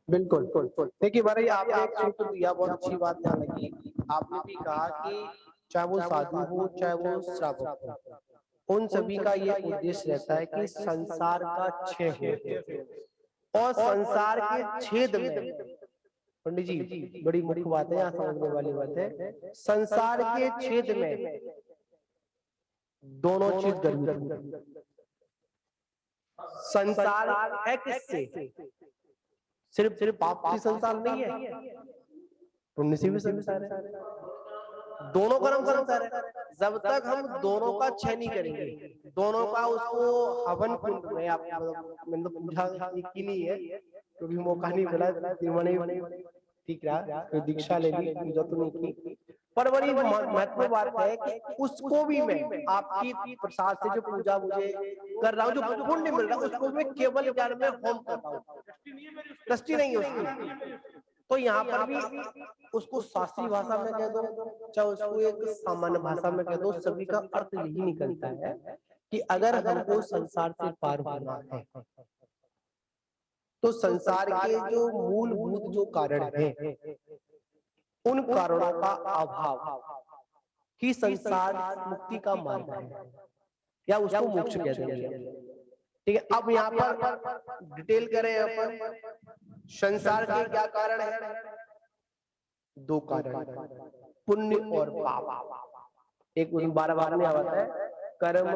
बिल्कुल देखिए महाराज आपने एक सूत्र दिया, बहुत अच्छी बात यहाँ लगी। आपने भी कहा कि चाहे वो साधु हो चाहे वो श्रावक हो, उन सभी का ये उद्देश्य रहता है कि संसार का क्षय हो। और संसार के छेद में, पंडित जी बड़ी मुख्य बात है, यहाँ समझने वाली बात है, संसार के छेद में दोनों चीज गर्मी। संसार है किससे? सिर्फ पाप की संसार नहीं है, पुण्य से भी संसार है, दोनों का नाम संसार है। जब तक हम दोनों का क्षय नहीं करेंगे, दोनों का उसको हवन कुंड में, आप मतलब पूजा की नहीं है क्योंकि मौका नहीं मिला, ठीक रहा, कोई दीक्षा ले ली, पूजा तो नहीं की, पर बड़ी महत्वपूर्ण बात है कि उसको भी मैं आपकी प्रसाद से जो पूजा मुझे कर रहा हूँ, जो पुण्य मिल रहा है, उसको मैं केवल ज्ञान में होम कर रहा हूँ, दृष्टि नहीं है उसकी। तो यहाँ पर भी उसको शास्त्रीय भाषा में कह दो चाहे उसको एक सामान्य भाषा में कह दो, सभी का अर्थ यही निकलता है कि अगर हमको संसार से पार होना है तो संसार के जो मूलभूत जो कारण है, उन कारणों का अभाव ही संसार मुक्ति का मार्ग है, या उसको मोक्ष कहते हैं। ठीक है, अब यहाँ पर डिटेल करें, यहाँ पर संसार के क्या कारण है, दो कारण, पुण्य और पाप। एक 12 भाग में आता है कर्म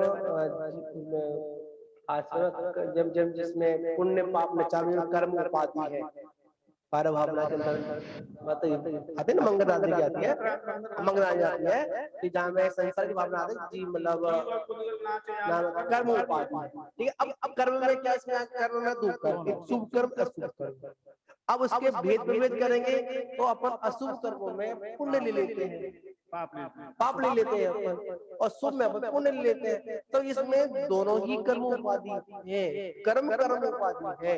आचरण, जब जब जिसमें पुण्य पाप न चाहे कर्म उपाधि है, 12 भावना के अंदर मतलब आते ना मंगल राशि की आती है, मंगल राशि आती है कि जहाँ में संसार की भावना आती है जी, मतलब कर्म उपाधि। ठीक है, अब कर्म में क्या, इसमें कर्म में दो कर्म, एक शुभ कर्म अशुभ कर्म। अब उसके भेद विभेद करेंगे तो अपन अशुभ कर्मों में पुण्य ले लेते हैं, पाप ले लेते हैं अपन, और शुभ में अपन पुण्य ले लेते हैं। तो इसमें दोनों ही कर्म उपाधि है, कर्म कर्म उपाधि है,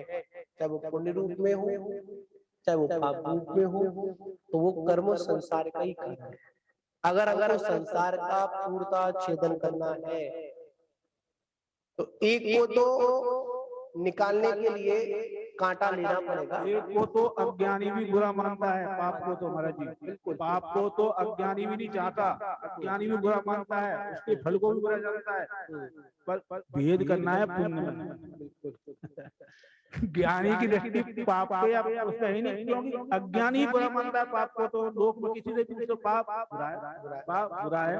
चाहे वो पुण्य रूप में हो चाहे वो पाप रूप में हो, तो वो कर्म संसार का ही कर्म है। अगर हमको संसार का पूर्णता छेदन करना है तो एक को तो निकालने के लिए कांटा लेना पड़ेगा। एक को तो अज्ञानी भी बुरा मानता है पाप को, तो महाराज जी बिल्कुल, पाप को तो अज्ञानी भी नहीं चाहता, अज्ञानी भी बुरा मानता है, उसके फल को भी बुरा जानता है, पर भेद करना है पुण्य में। ज्ञानी की दृष्टि पाप पे अब उसका ही नहीं, क्योंकि अज्ञानी बुरा मानता है पाप को, तो लोक में किसी से भी तो पाप बुरा है, पाप बुरा है,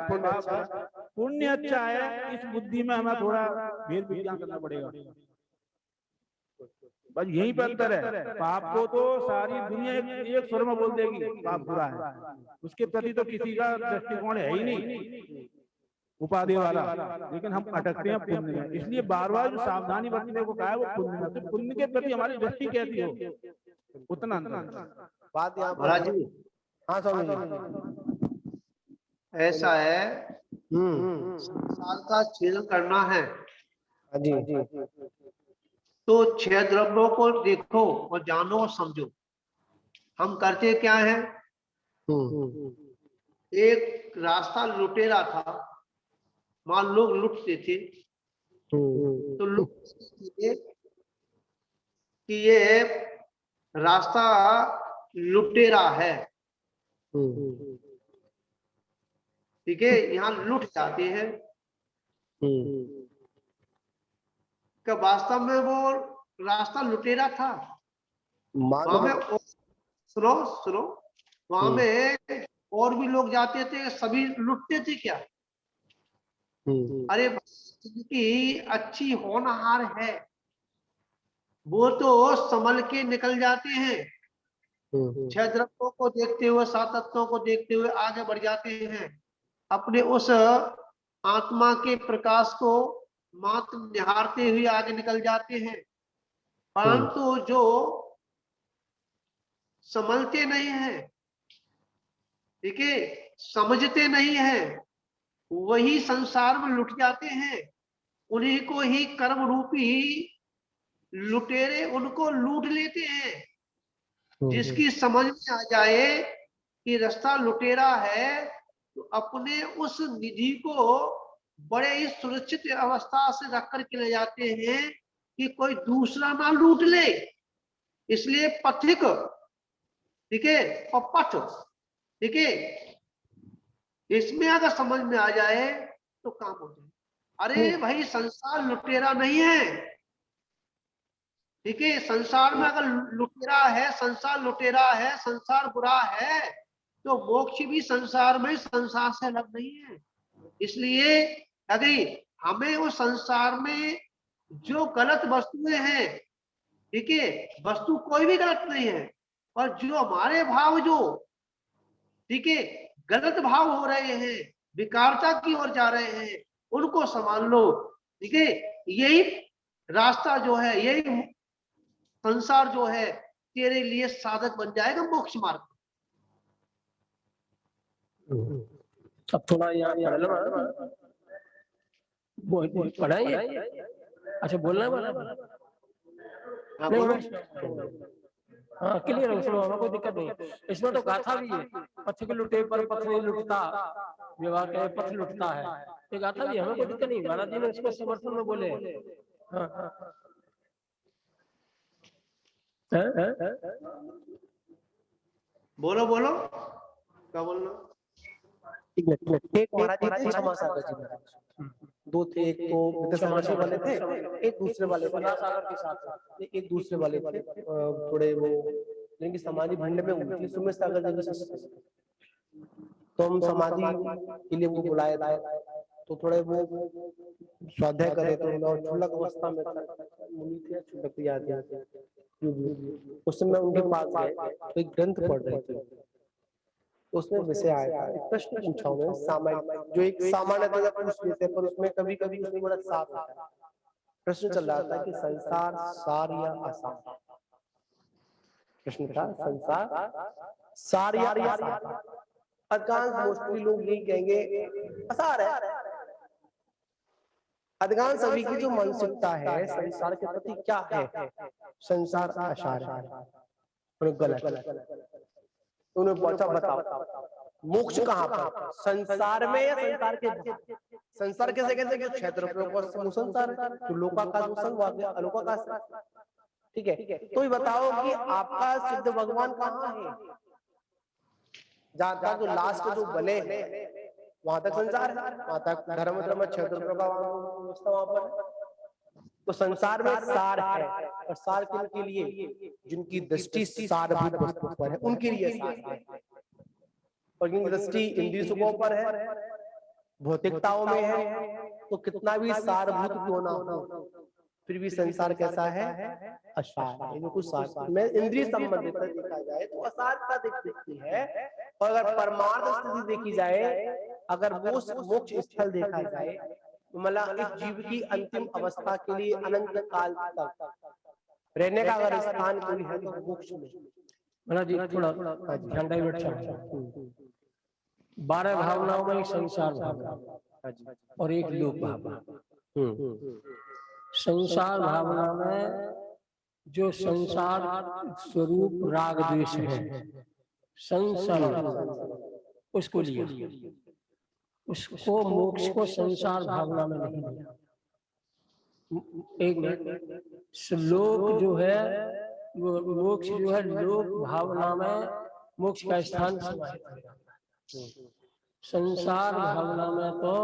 पुण्य अच्छा है। इस बुद्धि में हमें थोड़ा भेद विज्ञान करना पड़ेगा, बस यही पर अंतर है। पाप को तो सारी दुनिया एक स्वर में बोल देगी पाप बुरा है, उसके प्रति तो किसी का दृष्टिकोण है ही नहीं उपाधि वाला, लेकिन हम अटकते हैं पुण्य में। इसलिए बार बार जो सावधानी बरतने को कहा है वो पुण्य में, तो पुण्य के प्रति हमारी दृष्टि कैसी हो, उतना अंतर। बात यहाँ महाराज जी हाँ स्वामी जी, ऐसा है, संसार का छेदन करना है जी तो 6 द्रव्यों को देखो और जानो और समझो। हम करते क्या है, एक रास्ता लुटेरा था, वहां लोग लुटते थे, तो लुटते कि ये रास्ता लुटेरा है, ठीक है, यहाँ लुट जाते हैं। क्या वास्तव में वो रास्ता लुटेरा था? वहां में सुनो सुनो, वहां में और भी लोग जाते थे, सभी लुटते थे क्या? अरे जिनकी अच्छी होनहार है वो तो संभल के निकल जाते हैं, 6 द्रव्यों को देखते हुए, 7 तत्वों को देखते हुए आगे बढ़ जाते हैं, अपने उस आत्मा के प्रकाश को मात्र निहारते हुए आगे निकल जाते हैं। परंतु जो समझते नहीं है, ठीक है, समझते नहीं है, वही संसार में लुट जाते हैं। उन्हीं को ही कर्म रूपी लुटेरे उनको लूट लेते हैं। जिसकी समझ में आ जाए कि रास्ता लुटेरा है, तो अपने उस निधि को बड़े ही सुरक्षित अवस्था से रख कर के ले जाते हैं कि कोई दूसरा ना लूट ले। इसलिए पथिक, ठीक है, और पथ, ठीक है, इसमें अगर समझ में आ जाए तो काम हो जाए। अरे भाई संसार लुटेरा नहीं है, ठीक है, संसार में अगर लुटेरा है, संसार लुटेरा है, संसार बुरा है, तो मोक्ष भी संसार में, संसार से अलग नहीं है। इसलिए यदि हमें उस संसार में जो गलत वस्तुएं हैं, ठीक है, वस्तु कोई भी गलत नहीं है, पर जो हमारे भाव जो, ठीक है, गलत भाव हो रहे हैं, विकारता की ओर जा रहे हैं, उनको संभाल लो, ठीक है। यही रास्ता जो है, यही संसार जो है तेरे लिए साधक बन जाएगा मोक्ष मार्ग। अब थोड़ा यहाँ पढ़ाइए, अच्छा बोलना है वाला, हाँ क्लियर है, सुनो, हमें कोई दिक्कत नहीं। इसमें तो गाथा भी है, पथ के लुटे पर पथ नहीं लुटता, विवाह के पथ लुटता है, ये गाथा भी, हमें कोई दिक्कत नहीं। महाराज जी ने इसको समर्थन में बोले। हाँ बोलो बोलो, क्या बोलना? एक महाराज जी थे क्षमा सागर जी महाराज, दो थे, एक तो विद्यासागर वाले थे, एक दूसरे वाले सागर के साथ, एक दूसरे वाले थे थोड़े वो जिनकी समाधि भंड में हुई थी सुमेर सागर जी की, तो हम समाधि के लिए वो बुलाए थे, तो थोड़े वो स्वाध्याय करे थे और छुलक अवस्था में मुनि थे, छुलक याद उस समय उनके पास गए तो एक ग्रंथ पढ़ रहे थे, उसमें विषय आया था, एक प्रश्न पूछा उन्होंने सामान्य, जो एक सामान्य पूछ लेते हैं पर उसमें कभी कभी उसमें बड़ा सार होता है। प्रश्न चल रहा था कि संसार सार या असार, प्रश्न था संसार सार या असार। अधिकांश मोस्टली लोग यही कहेंगे असार है। अधिकांश सभी की जो मानसिकता है संसार के प्रति क्या है, संसार असार है। गलत। उन्होंने पूछा बताओ मोक्ष कहाँ पर, संसार में या संसार के बाहर? संसार कैसे कैसे कि क्षेत्र संसार है, तो लोकाकाश संग अलोकाकाश, ठीक है। तो ये बताओ कि आपका सिद्ध भगवान कहाँ है? जहाँ तक जो लास्ट जो बने हैं वहां तक संसार है, वहां तक धर्म धर्म क्षेत्र व्यवस्था वहां पर। तो संसार में सार है, और सार किनके लिए? जिनकी दृष्टि सारभूत वस्तु पर है उनके लिए सार है, और जिनकी दृष्टि इंद्रिय सुखों पर है, भौतिकताओं में है, तो कितना भी सारभूत क्यों ना हो फिर भी संसार कैसा है? असार है। कुछ सार में इंद्रिय संबंधित देखा जाए तो असार का दिखती है, और अगर परमार्थ स्थिति देखी जाए, अगर वो मोक्ष स्थल देखा जाए, तो मतलब इस जीव की अंतिम अवस्था के लिए अनंत काल तक रहने का अगर स्थान कोई है तो मोक्ष में। महाराज जी थोड़ा ध्यान डाइवर्ट चाहिए। 12 भावनाओं में एक संसार भावना और एक लोक भावना। संसार भावना में जो संसार स्वरूप राग द्वेष है, संसार उसको लिया, उसको मोक्ष को संसार भावना में नहीं लिया। एक मिनट, श्लोक जो है वो मोक्ष जो है लोक भावना में मोक्ष का स्थान समाहित है। संसार भावना में तो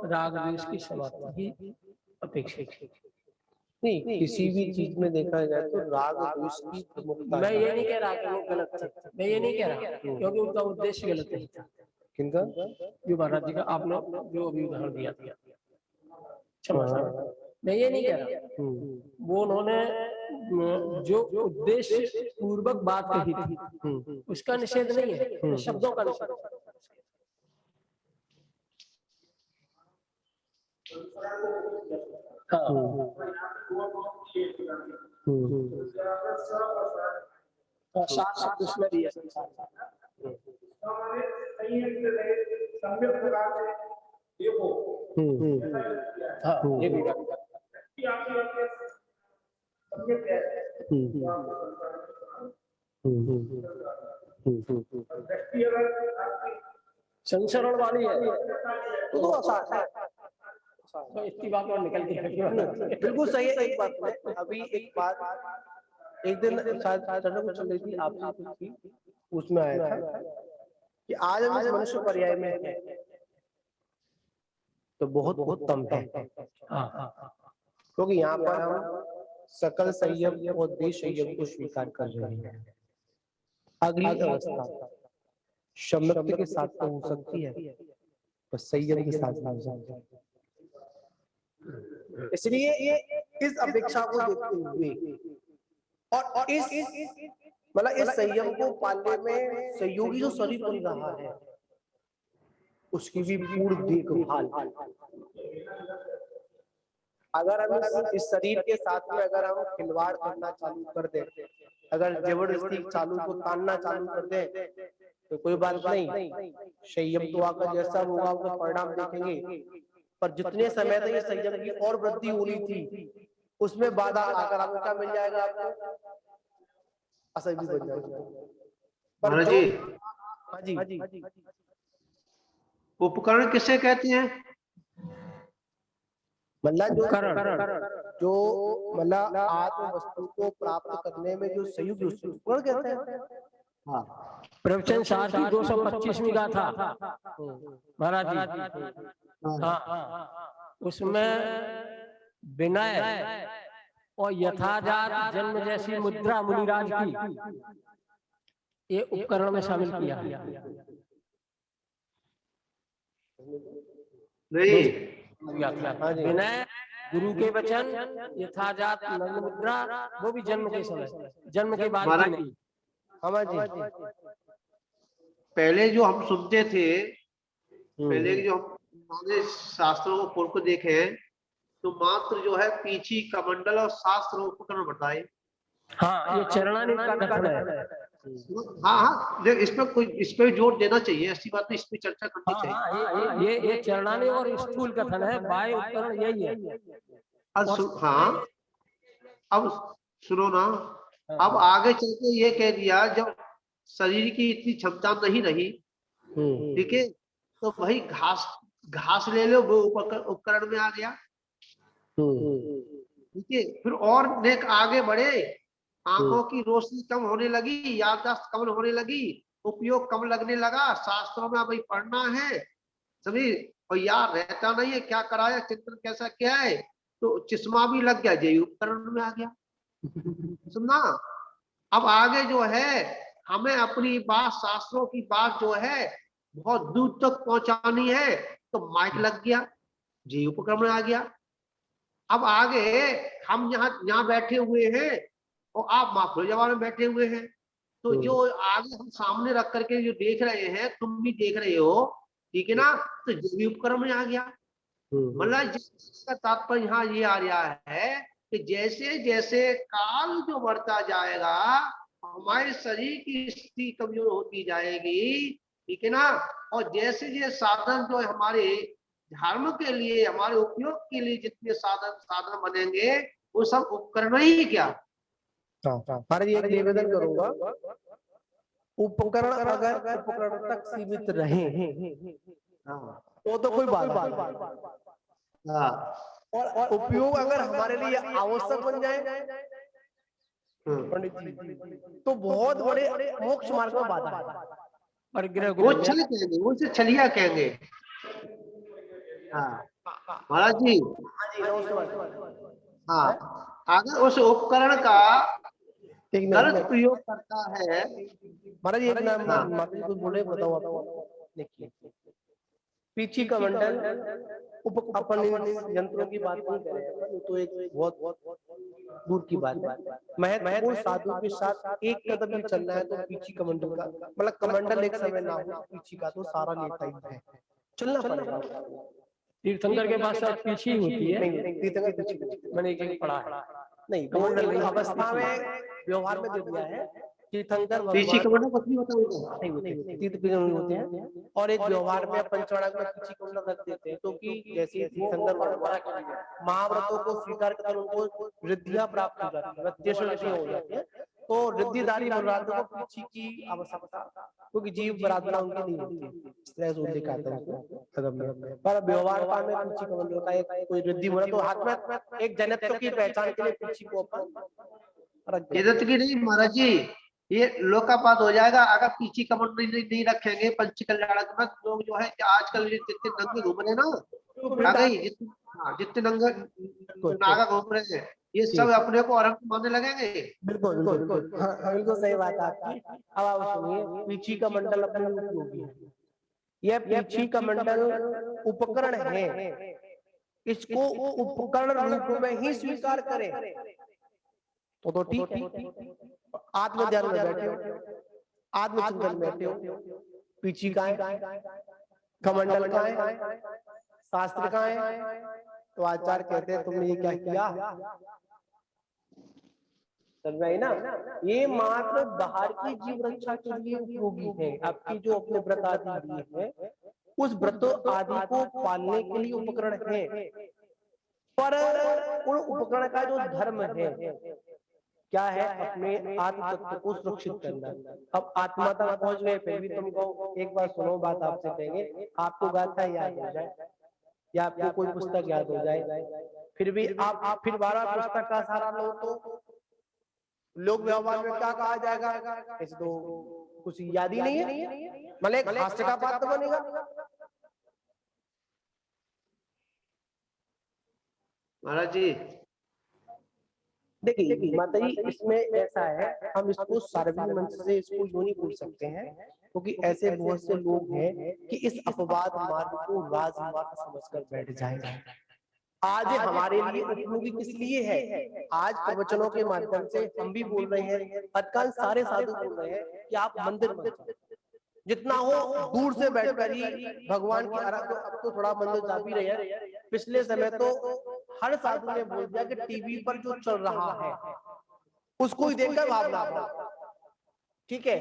राग द्वेष की समाप्ति ही अपेक्षित है। नहीं, किसी भी चीज में देखा जाए तो राग द्वेष की प्रमुखता। मैं ये नहीं कह रहा कि वो गलत थे, मैं ये नहीं कह रहा क्योंकि उनका उद्देश्य गलत नहीं था। किनका? जो महाराज जी का आपने जो अभी उदाहरण दिया था, मैं ये नहीं कह रहा। वो उन्होंने जो उद्देश्य पूर्वक बात कही थी उसका निषेध नहीं है, शब्दों का निषेध। सात शब्द उसमें दिए। हाँ ये भी संचरण वाली है तो आसान है, तो इसकी बात और निकल के बिल्कुल सही है। एक बात अभी एक बात एक दिन शायद चल रही थी आपसे, उसमें आया था कि आज हम इस मनुष्य पर्याय में है तो बहुत उत्तम है, क्योंकि यहाँ पर हम सकल संयम और देश संयम को स्वीकार कर रहे हैं। अगली अवस्था शमनत्व के साथ तो हो सकती है पर संयम के साथ हो सकती है। इसलिए इस अपेक्षा को देखते हुए और इस मतलब इस संयम को पालने में सहयोगी जो शरीर बन रहा है उसकी भी पूर्ण देखभाल। अगर हम इस शरीर के साथ में अगर हम खिलवाड़ करना चालू कर दें, अगर जबरदस्ती चालू को तानना चालू कर दें तो कोई बात नहीं, संयम तो आकर जैसा होगा उसका परिणाम देखेंगे। पर जितने समय तक ये संयम की और वृद्धि होनी थी उसमें बाधा आकर आपको क्या मिल जाएगा? आपको असर भी बन जाएगा। हाँ जी, उपकरण किसे कहते हैं? मतलब जो मतलब आत्म वस्तु को प्राप्त करने में जो संयुक्त उपकरण कहते हैं। हाँ, प्रवचन सार की 225वीं गाथा महाराज जी, हाँ उसमें विनय और यथाजात जन्म जैसी मुद्रा मुनिराज की ये उपकरण में शामिल किया। नहीं विनय, गुरु के वचन, यथाजात नग्न मुद्रा, वो भी जन्म के समय, जन्म के बाद महाराज नहीं। जी पहले जो हम सुनते थे, पहले जो हमारे शास्त्रों को पूर्व को देखे तो मात्र जो है पीछी कमंडल और शास्त्र उपकरण बताए। हाँ, ये चरणानी का कथन है। हाँ हाँ, देख इसमें कोई इस पे जोर देना चाहिए, ऐसी बात नहीं, इस पे चर्चा करनी चाहिए। ये चरणानी और स्थूल कथन है, बाह्य उपकरण यही है। हाँ अब सुनो ना, अब आगे चल के ये कह दिया जब शरीर की इतनी क्षमता नहीं रही, ठीक है, तो भाई घास ले लो, वो उपकरण में आ गया, ठीक है। फिर और नेक आगे बढ़े, आंखों की रोशनी कम होने लगी, याददाश्त कम होने लगी, उपयोग कम लगने लगा, शास्त्रों में अभी पढ़ना है सभी, और यार रहता नहीं है, क्या कराया, चिंतन कैसा क्या है, तो चश्मा भी लग गया, ये उपकरण में आ गया। सुनना, अब आगे जो है हमें अपनी बात, शास्त्रों की बात जो है बहुत दूर तक पहुंचानी है, तो माइक लग गया, जी उपकरण में आ गया। अब आगे हम यहाँ बैठे हुए हैं और आप माफिलजावा में बैठे हुए हैं, तो जो आगे हम सामने रख करके जो देख रहे हैं, तुम भी देख रहे हो, ठीक है ना, तो ये भी उपकरण में आ गया। मतलब जिसका तात्पर्य यहाँ ये आ रहा है कि जैसे जैसे काल जो बढ़ता जाएगा, हमारे शरीर की स्थिति कमजोर होती जाएगी, ठीक है ना, और जैसे जैसे साधन जो है हमारे धर्म के लिए, हमारे उपयोग के लिए जितने साधन बनेंगे, वो सब उपकरण ही क्या। महाराज एक निवेदन करूंगा, उपकरण अगर उपकरण तक सीमित रहे तो कोई बात नहीं, और उपयोग अगर हमारे लिए आवश्यक बन जाए पंडित जी, तो बहुत बड़े मोक्ष मार्ग में बाधा है। वो छल कहेंगे, वो से छलिया कहेंगे। हाँ महाराज जी, हाँ, अगर उस उपकरण का गलत प्रयोग करता है, महाराज एक नाम कुछ बोले, बताओ आपको। देखिए, पीछी का मंडल अपन यंत्रों की बात नहीं कर रहे हैं, तो एक बहुत दूर की बात है। महत्वपूर्ण साधु के साथ एक कदम भी चलना है तो पीछी कमंडल का, मतलब कमंडल एक समय ना हो, पीछी का तो सारा लेता ही है, चलना पड़ेगा। तीर्थंकर के पास शायद पीछी होती है, नहीं, तीर्थंकर पीछी मैंने एक पढ़ा है, नहीं, कमंडल अवस्था में व्यवहार में जो दिया है, तीर्थंकर पीछी कमंडल कुछ नहीं होता, तीर्थ कमंडल होते हैं, और एक व्यवहार में पंचवड़क में पीछी कमंडल रख देते हैं, क्योंकि जैसे तीर्थंकर महाव्रतों को स्वीकार कर उनको रिद्धियां प्राप्त हो जाती है, हो जाती है, तो रिद्धिदारी मनोराज्यों को पीछी की आवश्यकता, क्योंकि जीव बराबर उनकी नहीं होती, इस तरह से उल्लेख आता है। पर व्यवहार का में पीछी कमंडल होता है, कोई रिद्धि बना तो हाथ में एक जनत्व की पहचान के लिए पीछी को अपन इज्जत की नहीं महाराज जी, ये लोकापात हो जाएगा अगर पीछी कमंडल नहीं रखेंगे। पंच कल्याणक में लोग जो है आजकल जितने नंगे घूम रहे ना, आ गई जितने नंगे नागा घूम रहे हैं, ये सब अपने को औरंग मानने लगेंगे। बिल्कुल बिल्कुल सही बात आपकी। अब आप सुनिए, पीछी का मंडल अपने उपयोगी है, यह पीछी का मंडल उपकरण है, इसको उपकरण रूप में ही स्वीकार करें तो ठीक है। आत्मध्यान में बैठे हो, आत्मचिंतन में बैठे हो, पीछी का है, कमंडल का है, शास्त्र का है, तो आचार्य कहते हैं तुमने ये क्या किया, समझ आई ना। ये मात्र बाहर की जीव रक्षा के लिए उपयोगी है, आपकी जो अपने व्रत आदि है उस व्रत आदि को पालने के लिए उपकरण है, पर उन उपकरण का जो धर्म है क्या है, अपने आत्म तत्व को सुरक्षित करना। अब आत्मा तक पहुंच गए, फिर भी तुमको एक बार सुनो बात आपसे कहेंगे, आपको गाथा याद हो जाए या आपको कोई पुस्तक याद हो जाए, फिर भी आप फिर 12 पुस्तक का सहारा लो तो लोग व्यवहार में क्या कहा जाएगा, ऐसे तो कुछ याद ही नहीं है, मतलब हास्य का पात्र बनेगा। महाराज जी देखिए माता जी, इसमें ऐसा है, हम इसको सार्वजनिक मंच से इसको यूं नहीं बोल सकते हैं, क्योंकि ऐसे बहुत से लोग हैं कि इस अपवाद मार्ग को राजमार्ग समझकर बैठ जाएंगे। आज हमारे लिए उपयोगी किस लिए है? आज प्रवचनों के माध्यम से हम भी बोल रहे हैं, अधिकांश सारे साधु बोल रहे हैं कि आप मंदिर मत जाओ, जितना हो दूर से बैठकर ही भगवान की आराधना। अब तो थोड़ा मंदिर जा भी रहे हैं, पिछले समय तो हर साधु ने बोल दिया कि टीवी पर जो चल रहा है उसको ही देखकर भावना भाव, ठीक है,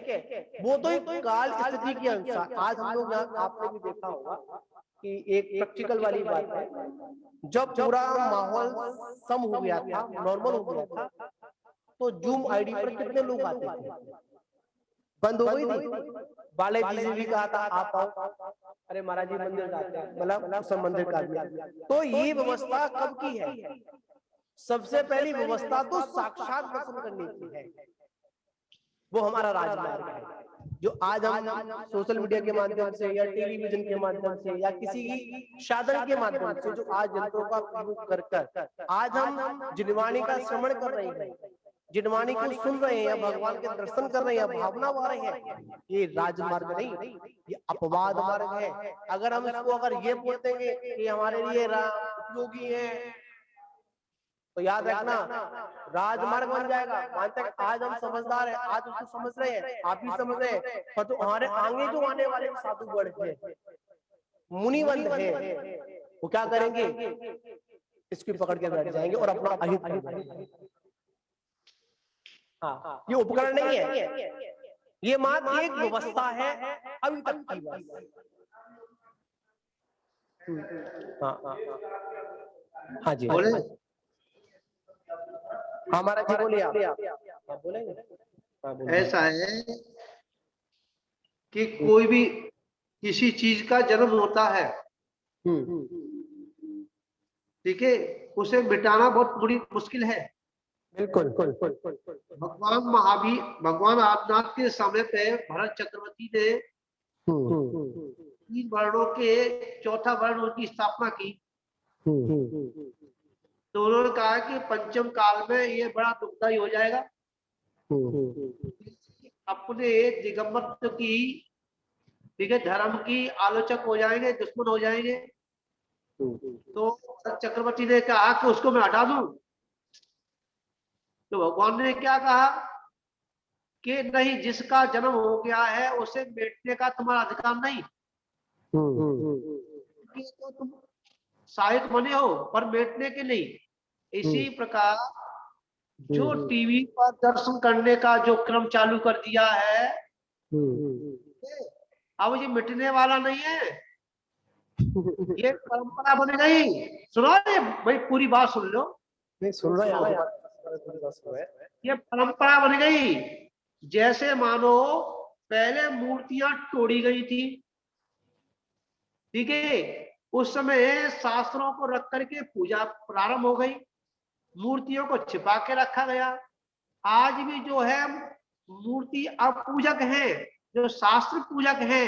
वो तो एक काल स्थिति के अनुसार। आज हम लोग यहाँ, आपने भी देखा होगा कि एक प्रैक्टिकल वाली बात है, जब पूरा माहौल सम हो गया था, नॉर्मल हो गया था, तो जूम आईडी पर कितने लोग आते थे? बंद हो गई थी। बालाजी जी भी कहा था आप आओ, अरे महाराज जी मंदिर जाते हैं, मतलब सब मंदिर का दिया। तो ये व्यवस्था कब की है? सबसे पहली व्यवस्था तो साक्षात दर्शन करने की है, वो हमारा राजमार्ग है। जो आज हम सोशल मीडिया के माध्यम से या टेलीविजन के माध्यम से या किसी साधन के माध्यम से जो आज यंत्रों का प्रयोग कर कर आज हम जिनवाणी का श्रवण कर रहे हैं, जिनवाणी को सुन रहे हैं या भगवान के दर्शन कर रहे हैं या भावना पा रहे हैं, ये राजमार्ग नहीं, ये अपवाद मार्ग है। अगर हम इसको अगर ये बोलते हैं कि हमारे लिए उपयोगी है, तो याद रखना राजमार्ग बन जाएगा। आज हम समझदार हैं, आज उसको समझ रहे हैं, आप भी समझ रहे हैं, पर तो हमारे आगे जो आने वाले साधु वर्ग है, मुनिवंत है, वो क्या करेंगे? इसकी पकड़ के बैठ जाएंगे और अपना अहित कर जाएंगे। हाँ, ये उपकरण नहीं है, ये मात्र एक व्यवस्था है अभी तक की बात। हाँ जी, बोले हमारा जी बोलिए, आप बोलेंगे। ऐसा है कि कोई भी किसी चीज का जन्म होता है, ठीक है, उसे मिटाना बहुत बड़ी मुश्किल है। बिल्कुल। भगवान महावीर, भगवान आदिनाथ के समय पे भरत चक्रवर्ती ने 3 वर्णों के चौथा वर्ण उनकी स्थापना की। तो उन्होंने कहा कि पंचम काल में ये बड़ा दुखदायी हो जाएगा, अपने दिगंबर की, ठीक है, धर्म की आलोचक हो जाएंगे, दुश्मन हो जाएंगे। तो चक्रवर्ती ने कहा कि उसको मैं हटा दूं। तो भगवान ने क्या कहा कि नहीं, जिसका जन्म हो गया है उसे मिटने का तुम्हारा अधिकार नहीं, तो तुम सहायक बने हो पर बैठने के नहीं। इसी प्रकार जो टीवी पर दर्शन करने का जो क्रम चालू कर दिया है, अब ये मिटने वाला नहीं है, ये परंपरा बन गई। सुनो भाई, पूरी बात सुन लो। नहीं सुन रहा है, ये परंपरा बन गई। जैसे मानो पहले मूर्तियां तोड़ी गई थी, ठीक है, उस समय शास्त्रों को रख करके पूजा प्रारंभ हो गई, मूर्तियों को छिपा के रखा गया। आज भी जो है मूर्ति अपूजक है, जो शास्त्र पूजक है,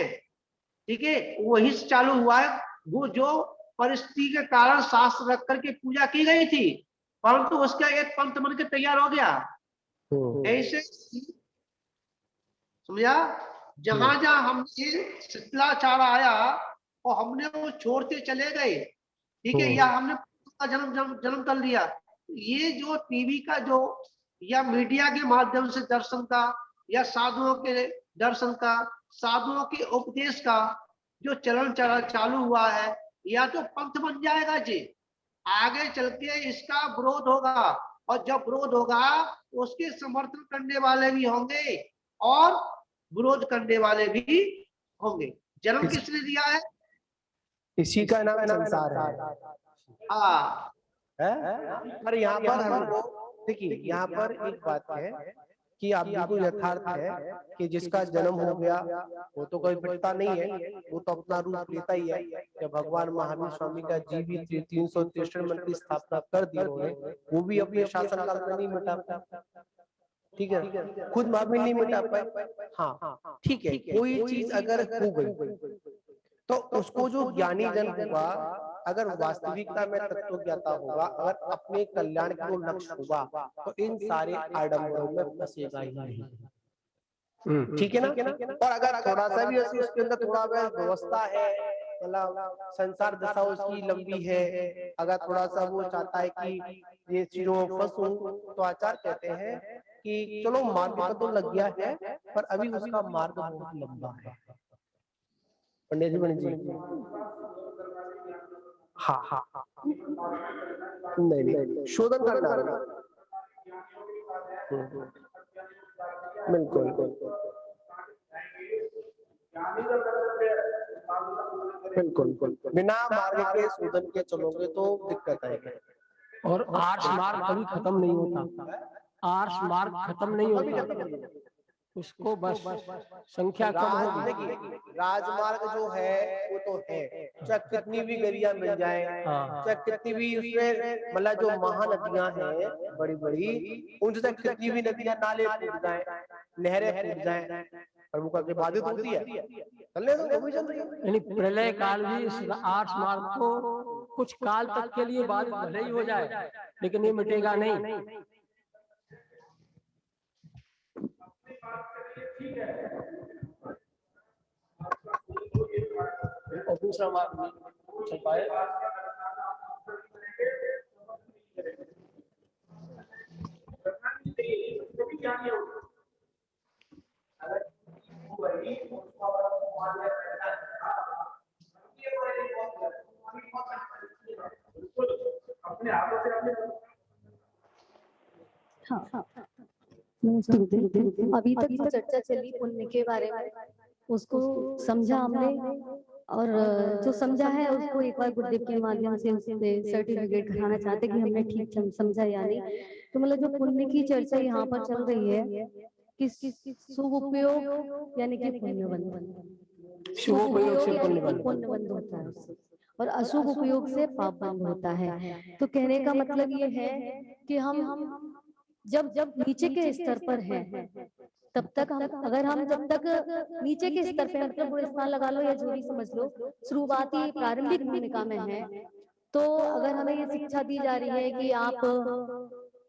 ठीक है, वही चालू हुआ है। वो जो परिस्थिति के कारण शास्त्र रख करके पूजा की गई थी, परंतु उसका एक पंथ बन के तैयार हो गया। ऐसे समझा, जहां जहां हमसे शिथिलाचार आया और हमने वो छोड़ते चले गए, ठीक है, या हमने जन्म कर लिया। ये जो टीवी का जो या मीडिया के माध्यम से दर्शन का या साधुओं के दर्शन का, साधुओं के उपदेश का जो चलन चालू हुआ है, या तो पंथ बन जाएगा जी, आगे चल के इसका विरोध होगा, और जब विरोध होगा उसके समर्थन करने वाले भी होंगे और विरोध करने वाले भी होंगे। जन्म किसने दिया है? इसी का नाम संसार है। हाँ, पर यहाँ पर हमको देखिए, यहाँ पर एक बात है कि आप बिल्कुल यथार्थ है कि जिसका जन्म हो गया वो तो कोई मिटता नहीं है, वो तो अपना रूप लेता ही है। जब भगवान महावीर स्वामी का जी भी 363 मंदिर की स्थापना कर दी उन्होंने, वो भी अपने शासन काल में नहीं मिटा पाए, ठीक है, खुद महावीर नहीं मिटा पाए। हाँ ठीक है, कोई चीज अगर हो गई तो उसको जो ज्ञानी जन होगा अगर वास्तविकता में तत्व ज्ञाता होगा, अगर अपने कल्याण को लक्ष्य होगा, तो इन सारे आडंबरों में फंसेगा ही नहीं। ठीक है ना। और अगर थोड़ा सा भी उसके अंदर थोड़ा व्यवस्था है, मतलब संसार दशा उसकी लंबी है, अगर थोड़ा सा वो चाहता है कि ये चीजों में फंसूं, तो आचार्य कहते हैं कि चलो मार्ग का तो लग गया है, पर अभी उसका मार्ग बहुत लंबा है। पंडित जी, हाँ हाँ हाँ, नहीं शोधन करना है। बिल्कुल बिल्कुल, बिना मार्ग के शोधन के चलोगे तो दिक्कत आएगी। और आर्ष मार्ग कभी खत्म नहीं होता, आर्ष मार्ग खत्म नहीं होता, उसको बस संख्या कम होगी। राजमार्ग जो है वो तो है, चाहे कितनी भी गरिया मिल जाए, चाहे कितनी भी उसमें मतलब जो महानदियां हैं बड़ी बड़ी, उनसे कितनी भी नदियां नाले फूट जाए, नहरें फूट जाए, प्रमुख की बाधित होती है, चलने दो, वो भी चल रही है। यानी प्रलय काल भी इस आर्ष मार्ग को कुछ काल तक के लिए बाधित भले ही हो जाए, लेकिन ये मिटेगा नहीं। और दूसरा मार्ग चल पाए। अभी तक जो चर्चा चली पुण्य के बारे में, उसको समझा हमने, और जो समझा है उसको एक बार गुरुदेव के माध्यम से उससे सर्टिफिकेट दिखाना चाहते कि हमने ठीक समझा या नहीं। तो मतलब जो पुण्य की चर्चा यहाँ पर चल रही है कि शुभ उपयोग यानी कि पुण्य बंध, शुभ उपयोग से पुण्य बंध होता है उससे, और अशुभ उपयोग से पाप बंध होता है। तो कहने का मतलब ये है कि हम जब नीचे के स्तर पर हैं, तब तक हम, अगर हम जब तक नीचे के स्तर पे, मतलब बुरे स्थान लगा लो या जो भी समझ लो, शुरुआती प्रारंभिक भूमिका में है, तो अगर हमें ये शिक्षा दी जा रही है कि आप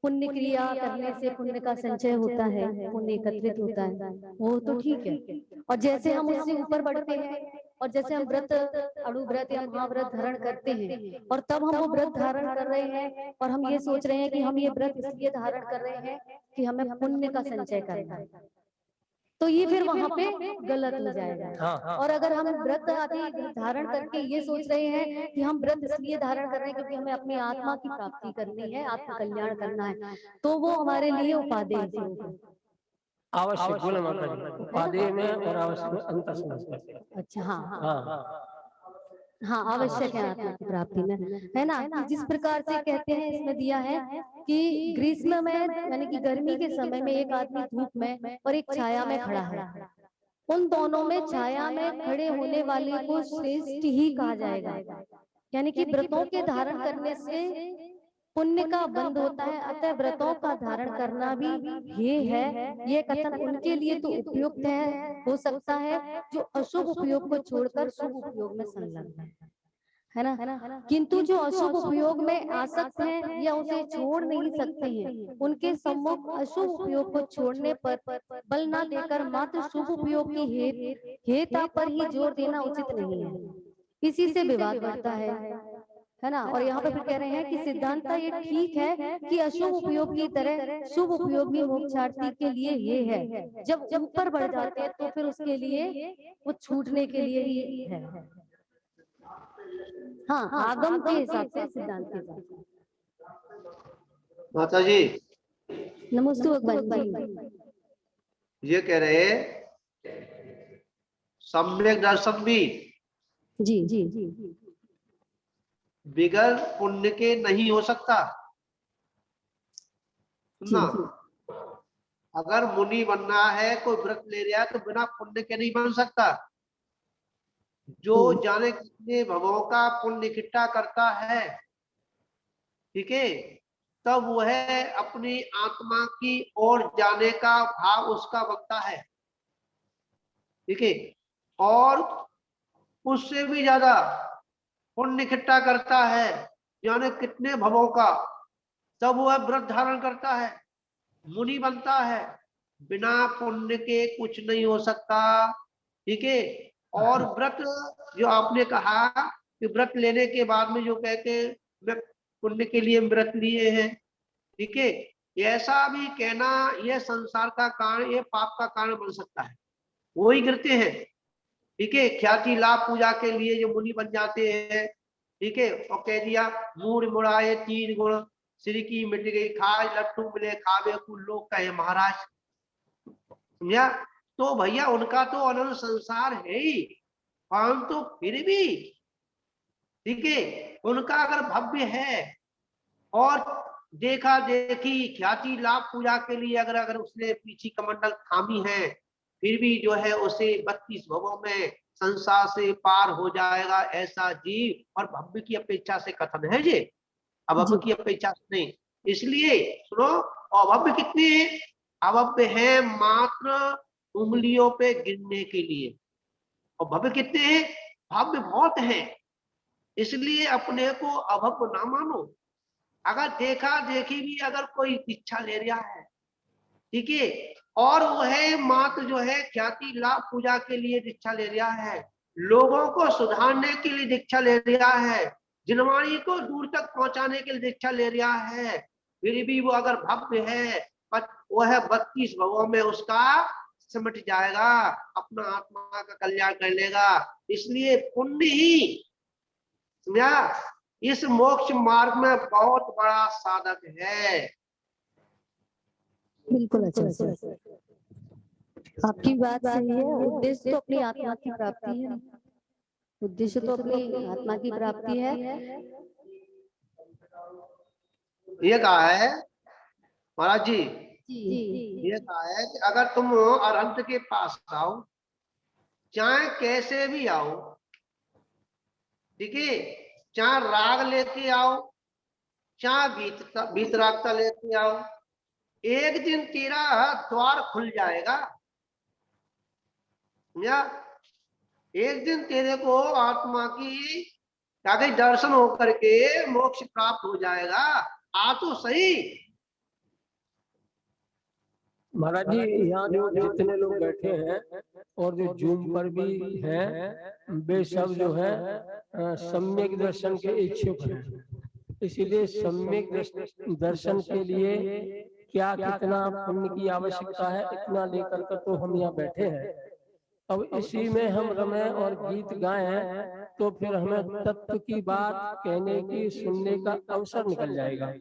पुण्य क्रिया करने से पुण्य का संचय होता है, पुण्य एकत्रित होता है, वो तो ठीक है। और जैसे हम उससे ऊपर बढ़ते हैं, और जैसे हम व्रत, अणुव्रत या महाव्रत धारण करते हैं, और तब हम वो व्रत धारण कर रहे हैं, और हम ये सोच रहे हैं कि हम ये व्रत इसलिए धारण कर रहे हैं कि हमें पुण्य का संचय करना है, तो ये फिर वहां पे गलत हो जाएगा। और अगर हम व्रत आदि धारण करके ये सोच रहे हैं कि हम व्रत इसलिए धारण कर रहे हैं क्योंकि हमें अपनी आत्मा की प्राप्ति करनी है, आत्म कल्याण करना है, तो वो हमारे लिए उपादेय से होगा। आवश्यक बोले माता जी, उपादेय में और आवश्यक में अंतर समझते हैं। अच्छा, हाँ, आवश्यक है आत्मा की प्राप्ति में, है ना। कि जिस प्रकार से कहते हैं इसमें दिया है कि ग्रीष्म में यानी कि गर्मी के समय में एक आदमी धूप में और एक छाया में खड़ा है, उन दोनों में छाया में खड़े होने वाले को श्रेष्ठ ही कहा जाएगा। यानी कि व्रतों के धारण करने से पुण्य का बंध होता है, अतः व्रतों का धारण करना भी ये है, ये कथन उनके लिए तो उपयुक्त है, हो सकता है जो अशुभ उपयोग को छोड़कर शुभ उपयोग में संलग्न है ना। किंतु जो अशुभ उपयोग में आसक्त हैं या उसे छोड़ नहीं सकते हैं, उनके सम्मुख अशुभ उपयोग को छोड़ने पर बल न देकर मात्र शुभ उपयोग की हेता पर ही जोर देना उचित नहीं है। इसी से विवाद बढ़ता है ना। और यहाँ पे फिर कह रहे हैं कि सिद्धांत ये ठीक है कि अशुभ उपयोग की तरह शुभ उपयोग भी मोक्षार्थी के लिए ये है, जब ऊपर बढ़ जाते हैं तो फिर उसके लिए वो छूटने के लिए ही है। हाँ, आगम के हिसाब से, सिद्धांत के हिसाब से। माता जी नमस्ते भगवान जी। ये कह रहे सम्यक दर्शन भी जी बिगड़ पुण्य के नहीं हो सकता ना। अगर मुनि बनना है, कोई व्रत ले रहा है, तो बिना पुण्य के नहीं बन सकता। जो जाने कितने भवों का पुण्य इकट्ठा करता है, ठीक है, तब वह अपनी आत्मा की ओर जाने का भाव उसका बनता है, ठीक है। और उससे भी ज्यादा पुण्य इकट्ठा करता है, यानी कितने भवों का, तब वह व्रत धारण करता है, मुनि बनता है। बिना पुण्य के कुछ नहीं हो सकता, ठीक है। और व्रत जो आपने कहा कि व्रत लेने के बाद में जो कहते हैं मैं पुण्य के लिए व्रत लिए हैं, ठीक है, ऐसा भी कहना यह संसार का कारण, ये पाप का कारण बन सकता है। वही करते हैं, ठीक है, ख्याति लाभ पूजा के लिए जो मुनि बन जाते हैं, ठीक है, और कह दिया मूड मुड़ाए 3 गुण, श्री की मिट गई खाए, लट्टू मिले खावे कुल लोग कहे महाराज, समझा। तो भैया उनका तो अनंत संसार है ही, परंतु तो फिर भी, ठीक है, उनका अगर भव्य है और देखा देखी ख्याति लाभ पूजा के लिए अगर उसने पीछे कमंडल थामी है, फिर भी जो है उसे 32 भवों में संसार से पार हो जाएगा ऐसा जीव, और भव्य की अपेक्षा से कथन है ये, अभव्य की अपेक्षा से नहीं। इसलिए सुनो, अभव्य कितने हैं? अभव्य है मात्र उंगलियों पे गिनने के लिए, और भव्य कितने हैं? भव्य बहुत है। इसलिए अपने को अभव्य ना मानो। अगर देखा देखी भी अगर कोई दीक्षा ले रहा है, ठीक है, और वो है मात्र जो है ख्याति लाभ पूजा के लिए दीक्षा ले रहा है, लोगों को सुधारने के लिए दीक्षा ले रहा है, जिनवाणी को दूर तक पहुंचाने के लिए दीक्षा ले रहा है, फिर भी वो अगर भव्य है, वो है 32 भवों में उसका सिमट जाएगा, अपना आत्मा का कल्याण कर लेगा। इसलिए पुण्य ही समझा इस मोक्ष मार्ग में बहुत बड़ा साधक है। बिल्कुल अच्छा, आपकी बात सही है। उद्देश्य तो अपनी आत्मा की प्राप्ति है, उद्देश्य तो अपनी आत्मा की प्राप्ति है। ये कहा है महाराज जी, जी ये कहा है कि अगर तुम अरहंत के पास आओ, चाहे कैसे भी आओ, ठीक है, चाहे राग लेके आओ, चाहे वीतरागता लेके आओ, एक दिन तेरा द्वार खुल जाएगा, समझा। एक दिन तेरे को आत्मा की आगे दर्शन होकर के मोक्ष प्राप्त हो जाएगा। आ तो सही। महाराज जी, यहाँ जो जितने लोग बैठे हैं और जो जूम पर भी हैं, वे सब जो है सम्यक दर्शन के इच्छुक हैं। इसीलिए सम्यक दर्शन के लिए क्या कितना पुण्य की आवश्यकता है, इतना लेकर कर तो हम यहाँ बैठे हैं। अब इसी में हम रमें और गीत गाएं तो फिर हमें तत्व की बात कहने की, सुनने का अवसर निकल जाएगा।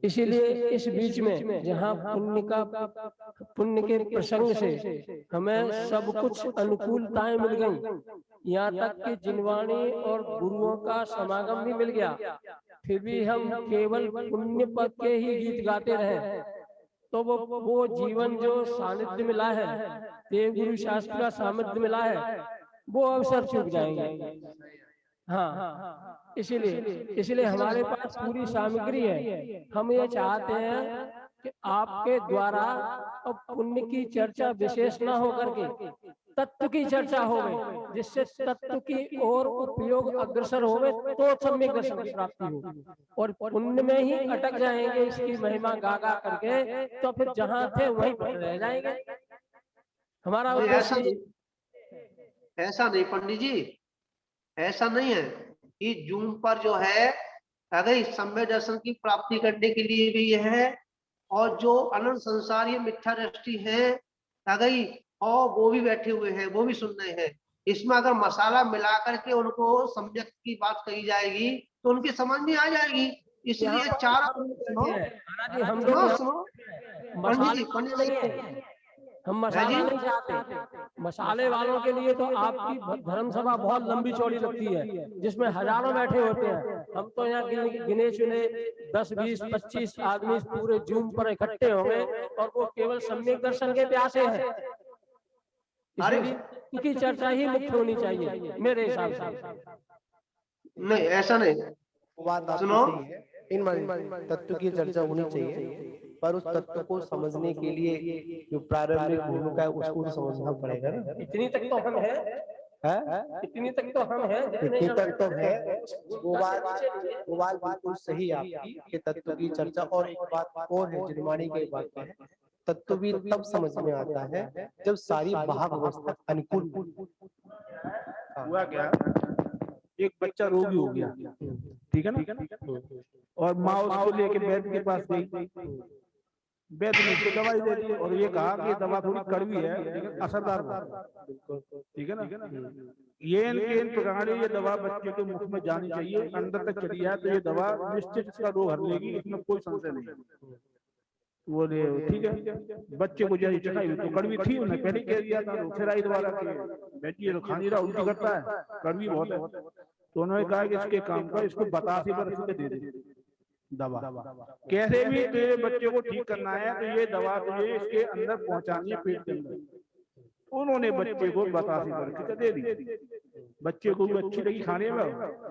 इसीलिए इस बीच में जहाँ पुण्य के प्रसंग से हमें सब कुछ अनुकूलताएं मिल गई, यहाँ तक कि जिनवाणी और गुरुओं का समागम भी मिल गया, फिर भी हम केवल पुण्य पद के ही गीत गाते रहे तो वो जीवन जो सानिध्य मिला है, देव गुरु शास्त्र का सानिध्य मिला है, वो अवसर चूक जाएंगे। हाँ, इसलिए हमारे पास पूरी सामग्री है। हम ये चाहते हैं कि आपके द्वारा अब पुण्य की चर्चा विशेष ना होकर के तत्व की चर्चा हो गई, जिससे तत्व की ओर उपयोग अग्रसर हो गए तो सम्यक दर्शन की प्राप्ति होगी। और पुण्य में ही अटक जाएंगे इसकी महिमा गा गा करके, तो फिर जहाँ थे वहीं पर रह जाएंगे। हमारा ऐसा नहीं पंडित जी, ऐसा नहीं है कि जूम पर जो है अगर सम्यक दर्शन की प्राप्ति करने के लिए भी है, और जो अनंत संसार ये मिथ्या दृष्टि है अगर, और वो भी बैठे हुए हैं, वो भी सुन रहे हैं। इसमें अगर मसाला मिला करके उनको सम्यक की बात कही जाएगी तो उनकी समझ में आ जाएगी। इसलिए चार सुनो पंडित जी, हम मसाला नहीं चाहते। मसाले वालों के लिए तो आपकी धर्म सभा बहुत लंबी चौड़ी लगती है, जिसमें हजारों बैठे होते हैं। हम तो यहाँ गिने चुने 10, 20, 25 आदमी पूरे जूम पर इकट्ठे होंगे और वो केवल सम्यक दर्शन के प्यासे हैं। इसकी चर्चा ही मुख्य होनी चाहिए मेरे हिसाब से। नहीं ऐसा नहीं, सुनो, तत्व की चर्चा होनी चाहिए, पर उस तत्व को समझने के लिए जो प्रारंभिक भूमिका है उसको समझना पड़ेगा ना। इतनी तक तो हम है इतनी तक तो हम हैं, इतनी तक तो है। वो बात बिल्कुल सही आपकी कि तत्व की चर्चा। और एक बात और है, जुर्माने की बात है, तत्व भी तब समझ में आता है जब सारी भाव व्यवस्था अनुकूल हो। हुआ क्या, एक बच्चा रोगी हो गया, ठीक है ना, और माँ उसको लेके वैद्य के पास गई, वैद्य ने उसको दवाई दे दी और ये कहा कि दवा थोड़ी कड़वी है लेकिन असरदार है, ठीक है ना। ये इन प्रकार ये दवा बच्चे के मुख में जानी चाहिए, अंदर तक चली जाए तो ये दवा निश्चित इसका रोग हर लेगी, इसमें कोई संशय नहीं। वो ठीक है, बच्चे को जैसे चढ़ाई तो कड़वी थी, उन्हें पहले कह दिया था, फिर आई दोबारा बेटी तो खा नहीं रहा, उल्टी करता है, कड़वी बहुत है। तो उन्होंने कहा कि इसके काम का इसको बतासे पर रख के दे दे दवा, कैसे भी तेरे बच्चे को ठीक करना है तो ये दवा तुझे इसके अंदर पहुंचानी है, पेट के अंदर। उन्होंने बच्चे को बतासे पर रख के दे दी, बच्चे को भी अच्छी लगी खाने में,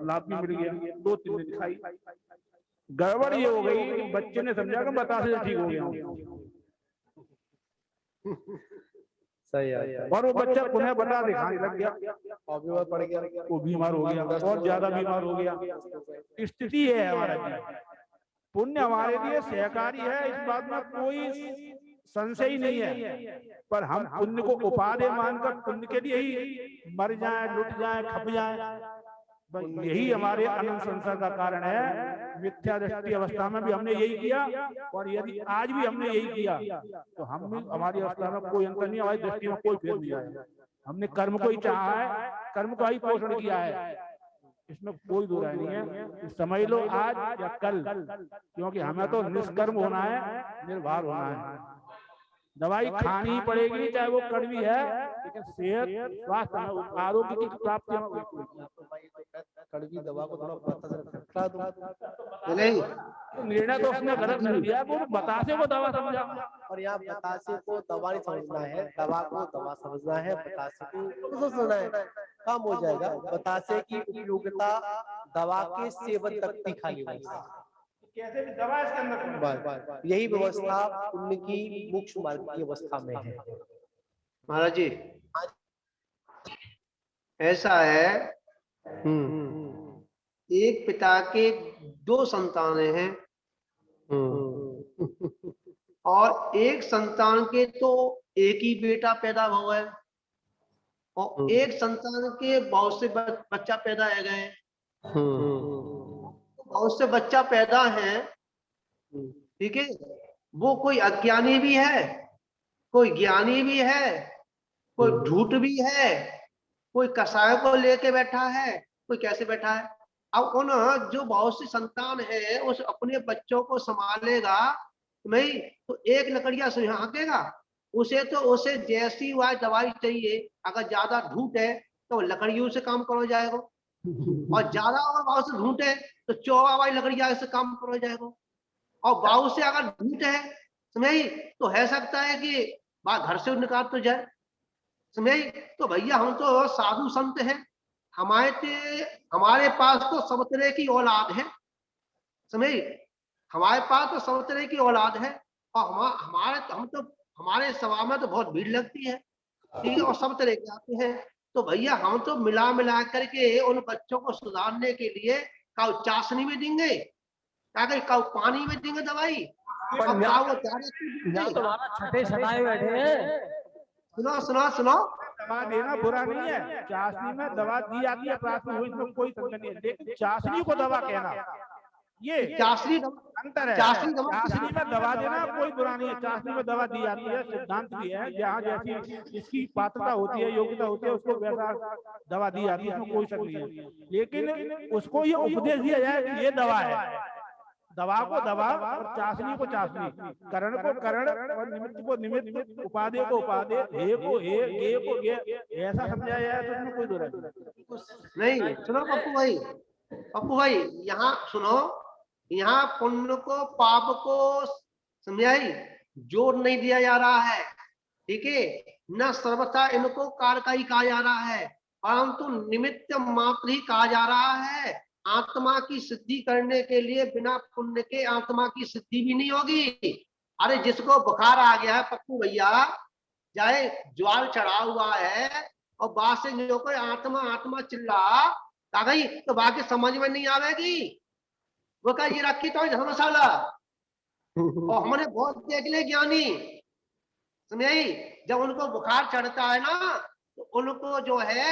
लाभ भी मिल गया, 2-3 दिन खाई। गड़बड़ ये हो गई कि बच्चे ने समझा कि बतासे से ठीक हो गया, सही है, और वो बच्चा पुनः बतासे खाने लग गया, और बीमार पड़ गया, वो बीमार हो गया और ज्यादा बीमार हो गया। स्थिति है हमारा जीवन, पुण्य हमारे लिए सहकारी है, इस बात में कोई संशय ही नहीं है, पर हम पुण्य को उपादेय मानकर पुण्य के लिए ही मर जाएं, लुट जाएं, खप जाएं, यही हमारे अनंत संसार का कारण है। मिथ्या दृष्टि अवस्था में भी हमने यही किया, और यदि आज भी हमने यही किया तो हम हमारी अवस्था में कोई अंतर नहीं, हमारी दृष्टि में कोई फेर नहीं आया। हमने कर्म को ही चाहा है, कर्म का ही पोषण किया है, इसमें कोई दो राय नहीं है। समझ लो आज या कल, क्योंकि हमें तो निष्कर्म होना है, निर्भर होना है। दवाई खानी पड़ेगी चाहे वो कड़वी है, लेकिन सेहत, स्वास्थ्य, आरोग्य की प्राप्ति कड़वी दवा को थोड़ा पता रखा दो, नहीं निर्णय तो उसने गलत कर दिया, वो बतासे को दवा समझा। और यहाँ बतासे को दवा नहीं समझना है, दवा को दवा समझना है, बतासे को समझना है, काम हो जाएगा। बतासे की उपयोगिता दवा के सेवन तक की खाली कैसे भी दवा इसके अंदर, यही व्यवस्था पुण्य की मोक्ष मार्ग की अवस्था में है। महाराज जी ऐसा है, एक पिता के 2 संतानें हैं, और एक संतान के तो एक ही बेटा पैदा हुआ है, और एक संतान के बहुत से बच्चा पैदा है गए, बहुत से बच्चा पैदा है, ठीक है। वो कोई अज्ञानी भी है, कोई ज्ञानी भी है, कोई ढूंढ भी है, कोई कसाय को लेके बैठा है, कोई कैसे बैठा है। अब उन जो बहुत सी संतान है उस अपने बच्चों को संभालेगा नहीं, तो एक लकड़िया से हाँकेगा उसे जैसी वह दवाई चाहिए, अगर ज्यादा ढूंढ है तो लकड़ियों से काम करो जाएगा, और ज्यादा अगर भाव से ढूंढ है तो 24 वाली लकड़िया से काम करो जाएगा, और भाव से अगर ढूंढ है समझ तो है सकता है कि बात घर से निकाल तो जाए, समझ। तो भैया हम तो साधु संत हैं, हमारे पास तो सब तरह की औलाद है, समझ, हमारे पास तो सब तरह की औलाद है, और हमारे सभा में तो बहुत भीड़ लगती है, ठीक है, और सब तरह के आते हैं। तो भैया हम तो मिला करके उन बच्चों को सुधारने के लिए काउ चाशनी में देंगे, काउ पानी में देंगे दवाई, छठे छठाए बैठे हैं। सुनो दवा देना बुरा नहीं है, चाशनी में दवा दी जाती है, प्राथमिक हुई इसमें कोई संशय नहीं है, लेकिन चाशनी को दवा कहना ये चाशनी अंतर है। चाशनी में दवा देना कोई बुरा नहीं है, चाशनी में दवा दी जाती है, सिद्धांत भी है, जहाँ जैसी इसकी पात्रता होती है, योग्यता होती है, उसको वैसा दवा दी जाती है, इसमें कोई शक नहीं है। लेकिन उसको ये उपदेश दिया जाए कि ये दवा है, दवा को दवा और चाशनी को चाशनी, करण को करण और निमित्त को निमित्त, उपादेय को उपादेय, हे को हे, गे को गे, ऐसा समझाया जाए तो इसमें कोई दुर्भाग्य नहीं। सुनो पप्पू भाई यहाँ सुनो, यहाँ पुण्य को पाप को समझाई जोर नहीं दिया जा रहा है, ठीक है, न सर्वथा इनको कारक ही कहा जा रहा है, परंतु निमित्त मात्र ही कहा जा रहा है। आत्मा की सिद्धि करने के लिए बिना पुण्य के आत्मा की सिद्धि भी नहीं होगी। अरे जिसको बुखार आ गया है पप्पू भैया, चाहे ज्वार चढ़ा हुआ है, और बात से जो कोई आत्मा आत्मा चिल्ला आ गई तो बाकी समझ में नहीं आवेगी। वो कहा ये रखी तो धर्मशाला और हमने बहुत देख ले ज्ञानी सुनिए, जब उनको बुखार चढ़ता है ना तो उनको जो है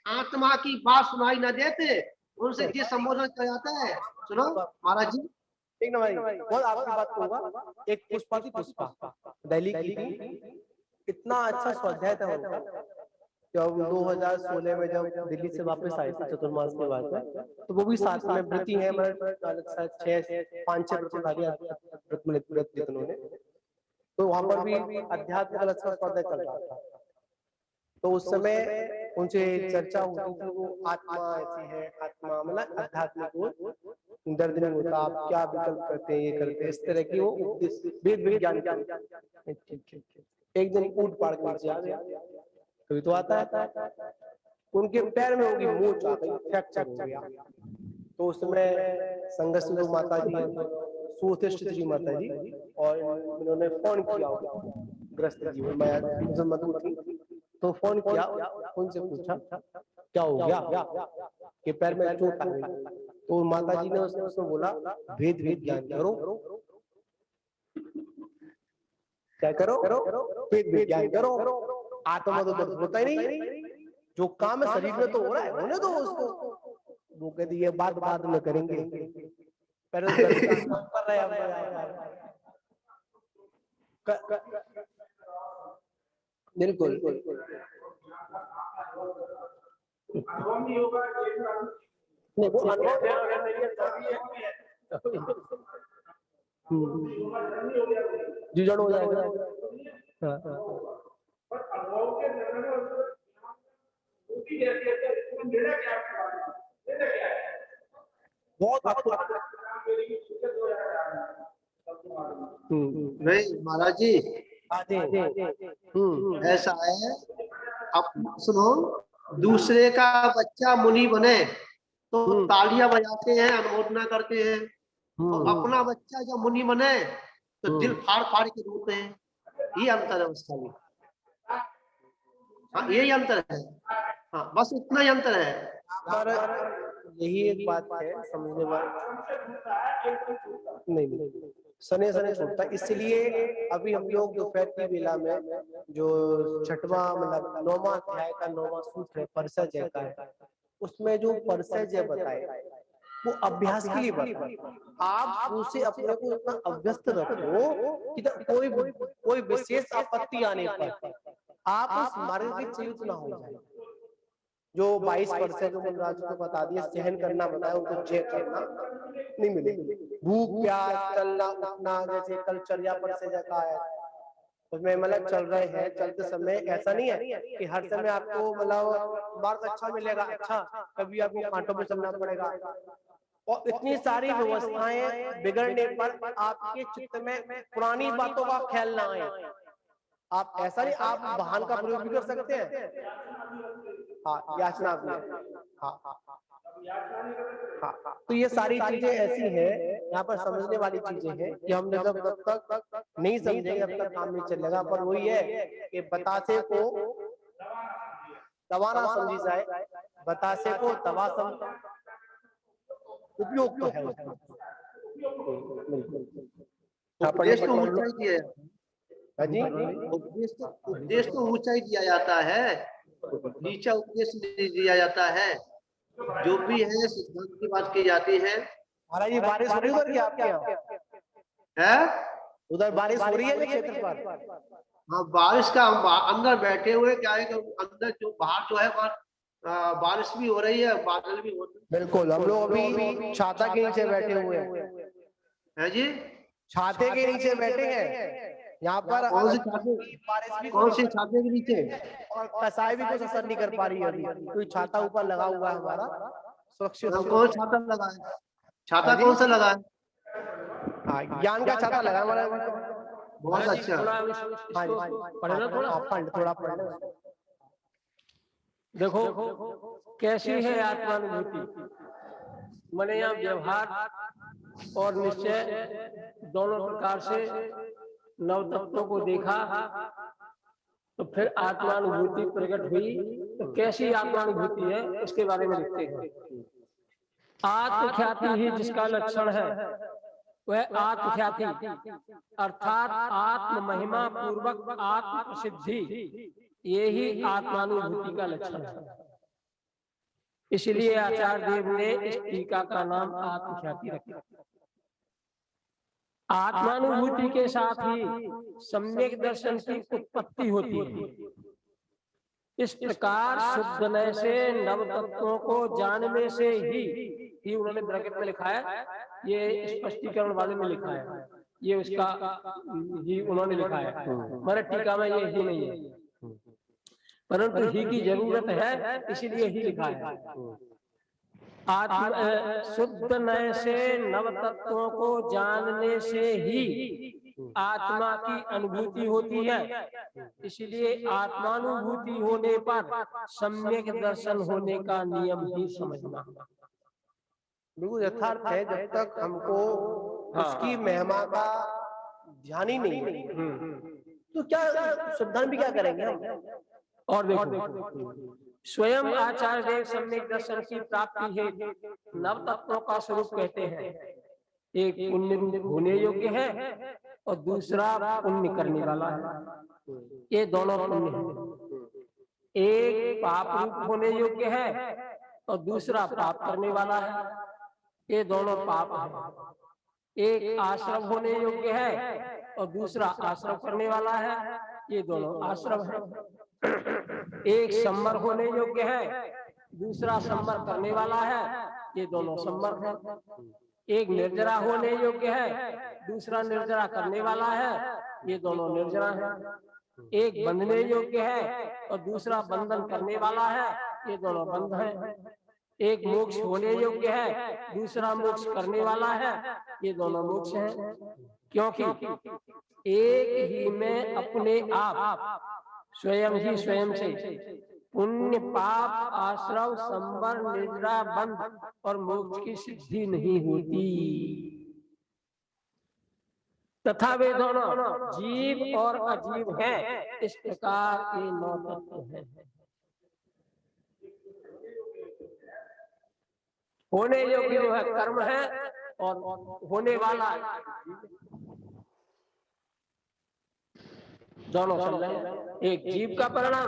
आत्मा की बात सुनाई न देते, उनसे ये संबोधन किया जाता है। सुनो महाराज जी, ठीक ना भाई, बहुत आपकी बात कहूंगा। एक पुष्पा थी, पुष्पा दिल्ली की थी, इतना अच्छा स्वाध्याय था उनका। जब 2016 में जब दिल्ली से वापस आए थे चतुर्मास के बाद में, तो वो भी साथ में व्रती है, मतलब 5-6 व्रत लिए उन्होंने। तो वहां पर भी अध्यात्म का अच्छा स्वाध्याय चल रहा था। तो उस समय उनसे चर्चा होती थी, वो आत्मा ऐसी है, आत्मा मतलब अध्यात्म को दर्द नहीं होता, आप क्या विकल्प करते हैं, ये करते हैं, इस तरह की वो वेद विज्ञान। एक दिन ऊट पाड़ के नीचे आ गया, कभी तो आता है, उनके पैर में होगी मोच आ गई, फ्रैक्चर हो गया। तो उस समय संगत माता जी, सुवशिष्ठ जी माता जी, और उन्होंने फोन किया ग्रस्त जी मधु थी, तो फोन किया, उनसे पूछा क्या हो गया कि पैर में चोट आ गई। तो माता जी ने उसको बोला वेद विज्ञान करो, क्या करो, वेद विज्ञान करो, आत्मा तो दर्द होता ही नहीं, जो काम है शरीर में तो हो रहा है, होने दो उसको। वो कहती ये बात बाद में करेंगे, पहले कर रहे हैं। बिल्कुल नहीं, वो अनुभव जुझारू हो जाएगा। बहुत नहीं महाराज जी, ऐसा है, अब सुनो, दूसरे का बच्चा मुनि बने तो तालियां बजाते हैं, अनुमोदना करते हैं, और अपना बच्चा जब मुनि बने तो दिल फाड़ फाड़ के रोते हैं। ये अंतर है उसका भी। हाँ यही अंतर है, हाँ बस इतना ही अंतर है। पर यही एक बात है समझने वाली, नहीं सने सने छूटता, इसलिए अभी हम लोग दोपहर की बेला में जो छठवां मतलब 9वां अध्याय का 9वां सूत्र है परिचय जय का है, उसमें जो परिचय जय बताए वो अभ्यास के लिए बताए। आप उसे अपने को इतना अभ्यस्त रखो कि कोई विशेष आपत्ति आने पर आप उस मार्ग की च्युत ना हो जाए। जो 22% जो मनराज को बता दिया सहन करना बताया, उनको जय करना नहीं मिलेगा। भूख प्यास चलना उठना, जैसे कल चर्या पर से जाता है उसमें मतलब चल रहे हैं, चलते समय ऐसा नहीं है कि हर समय आपको मतलब मार्ग अच्छा मिलेगा, अच्छा कभी आपको कांटों पे चलना पड़ेगा। और इतनी सारी व्यवस्थाएं बिगड़ने पर आपके चित्त में पुरानी बातों का ख्याल ना आए। आप ऐसा नहीं, आप वाहन का प्रयोग भी कर सकते हैं, हाँ याचना भी, हाँ। तो ये सारी चीजें ऐसी हैं, यहाँ पर समझने वाली चीजें हैं कि हमने जब तक नहीं समझेंगे तब तक काम नहीं चलेगा। पर वही है कि बतासे को दवा ना समझी जाए, बतासे को दवा उपयोग तो है उसका। उपदेश तो ऊंचा ही दिया, उपदेश तो ऊंचा ही दिया जाता है, नीचा उपदेश नहीं दिया जाता है। जो भी है सिद्धांत की बात की जाती है। महाराज ये बारिश हो रही है उधर क्या आपके यहाँ है? उधर बारिश हो रही है क्षेत्र पर? हाँ बारिश का हम अंदर बैठे हुए, क्या है कि अंदर जो बाहर जो है बारिश भी हो रही है, बादल भी हो रहे हैं। बिल्कुल, हम लोग अभी छाता के नीचे बैठे हुए हैं जी, छाते के नीचे बैठे हैं यहाँ पर। कौन सी छाते के नीचे? और कसाई भी कुछ असर नहीं कर पा रही है अभी, कोई छाता ऊपर लगा हुआ है हमारा सुरक्षित। कौन छाता लगा है? छाता कौन सा लगा है? ज्ञान का छाता लगा हमारा। बहुत अच्छा, थोड़ा पढ़ना। देखो कैसी है आत्मानुभूति, मैंने यहाँ व्यवहार और निश्चय दोनों प्रकार से नव तत्वों को देखा तो फिर आत्मानुभूति प्रकट हुई, तो कैसी आत्मानुभूति है उसके बारे में लिखते हैं। आत्मख्याति ही जिसका लक्षण है वह आत्मख्याति अर्थात आत्म महिमा पूर्वक आत्म प्रसिद्धि, ये ही आत्मानुभूति का लक्षण है। इसलिए आचार्य देव ने इस टीका का नाम आत्मख्याति रखा। आत्मानुभूति के साथ ही सम्यक दर्शन की उत्पत्ति होती है। इस प्रकार शुद्ध नय से नव तत्वों को जानने से ही उन्होंने ब्रैकेट में लिखा है, ये स्पष्टीकरण वाले में लिखा है, ये उसका ही उन्होंने लिखा है, मेरे टीका में ये ही नहीं है, परंतु ही की जरूरत है इसीलिए ही लिखा है। शुद्ध नय से नव तत्वों को जानने से ही आत्मा की अनुभूति होती है, इसलिए आत्मानुभूति होने पर सम्यक दर्शन होने का नियम ही समझना। बिल्कुल यथार्थ है, जब तक हमको उसकी महिमा का ध्यान ही नहीं है तो क्या श्रद्धा भी क्या करेंगे हम। और देखो स्वयं आचार्य देव सम्यक दर्शन की प्राप्ति है नव तत्वों का स्वरूप कहते हैं। एक पुण्य रूप होने योग्य है और दूसरा पुण्य करने वाला है, ये दोनों पुण्य है। एक पाप रूप होने योग्य है और दूसरा पाप करने वाला है, ये दोनों पाप है। एक आश्रम होने योग्य है और दूसरा आश्रम करने वाला है, ये दोनों आश्रम है। एक संवर होने योग्य है, दूसरा संवर करने वाला है, ये दोनों संवर है। एक निर्जरा होने योग्य है, दूसरा निर्जरा करने वाला है, ये दोनों निर्जरा है। एक बंधने योग्य है और दूसरा बंधन करने वाला है, ये दोनों बंध है। एक मोक्ष होने योग्य है, दूसरा मोक्ष करने वाला है, ये दोनों मोक्ष हैं। क्योंकि एक ही में अपने आप स्वयं ही स्वयं से पुण्य पाप आश्रव संवर निद्रा बंध और मोक्ष की सिद्धि नहीं होती, तथा वे दोनों जीव और अजीव हैं। इस प्रकार ये नौ तत्व हैं। होने योग्य जो है कर्म है और होने वाला दोनों चल रहे हैं। एक जीव का परिणाम,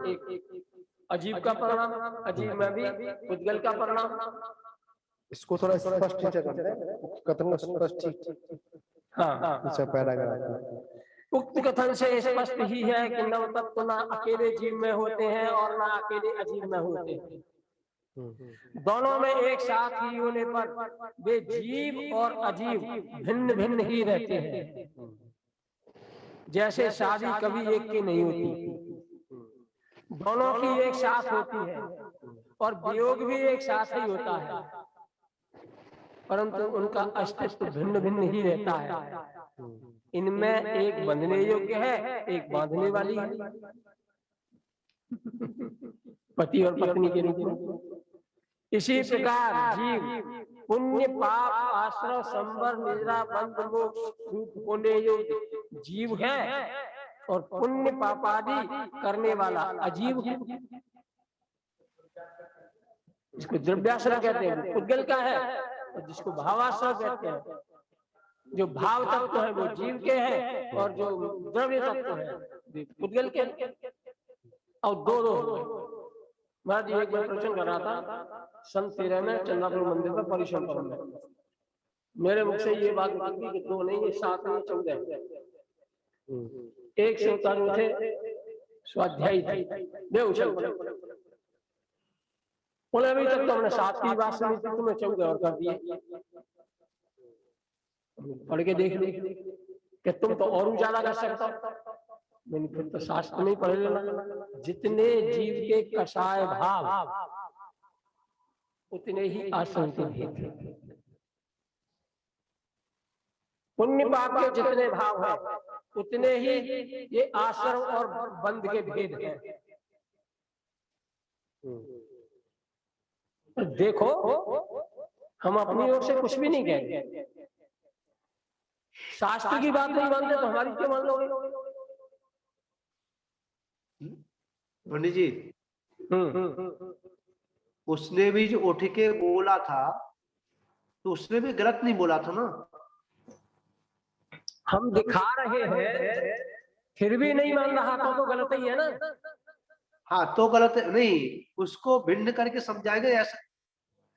एक अजीब का परिणाम। अजीब में भी उद्गल का परिणाम। इसको थोड़ा स्पष्ट करते हैं, कथन स्पष्ट। हाँ, अच्छा पैराग्राफ। उक्त कथन से स्पष्ट ही है कि नव तत्व ना अकेले जीव में होते हैं और ना अकेले अजीब में होते हैं। दोनों में एक साथ ही होने पर वे जीव और अजीब भिन्न भिन्न ही रहते हैं। जैसे शादी कभी एक की नहीं होती, दोनों की एक साथ होती है, और वियोग भी एक साथ ही होता है, परंतु उनका अस्तित्व भिन्न भिन्न ही रहता है। इनमें एक बंधने योग्य है, एक बांधने वाली है, पति और पत्नी के रूप में। इसी प्रकार जीव पुण्य पाप आश्रय संवर निद्रा बंध मोक्ष रूप होने योग्य जीव है और पुण्य पापादि करने वाला अजीव है। इसको द्रव्याश्रय कहते हैं, पुद्गल का है, और जिसको भावाश्रय कहते हैं। जो भाव तत्व है वो जीव के हैं और जो द्रव्य तत्व है पुद्गल के। और दो महाराज जी एक बार प्रवचन कर रहा था सन 13 में चंद्रापुर मंदिर पर परिसंपन्न में। मेरे मुख से ये बात निकली कि दो नहीं, ये 7 नहीं 14 एक से उतारू थे स्वाध्यायी थे, वे उछल पड़े। बोले अभी तक तो हमने 7 की बात सुनी थी, तुम्हें 14 और कर दिए। पढ़ के देख ली कि तुम तो और ज्यादा कर सकते हो। मैंने फिर तो शास्त्र नहीं पढ़ लेना। जितने जीव के कषाय भाव उतने ही आश्रम के भेद हैं। पुण्य पाप के जितने भाव हैं उतने ही ये आश्रम और बंध के भेद हैं। देखो हम अपनी ओर से कुछ भी नहीं कहेंगे, शास्त्र की बात नहीं मानते तो हमारी क्यों मान लोगे? पंडित जी उसने भी जो उठ के बोला था तो उसने भी गलत नहीं बोला था ना। हम दिखा रहे हैं फिर भी नहीं मान रहा तो गलत ही है ना। हाँ तो गलत है नहीं, उसको भिन्न करके समझाएंगे ऐसा।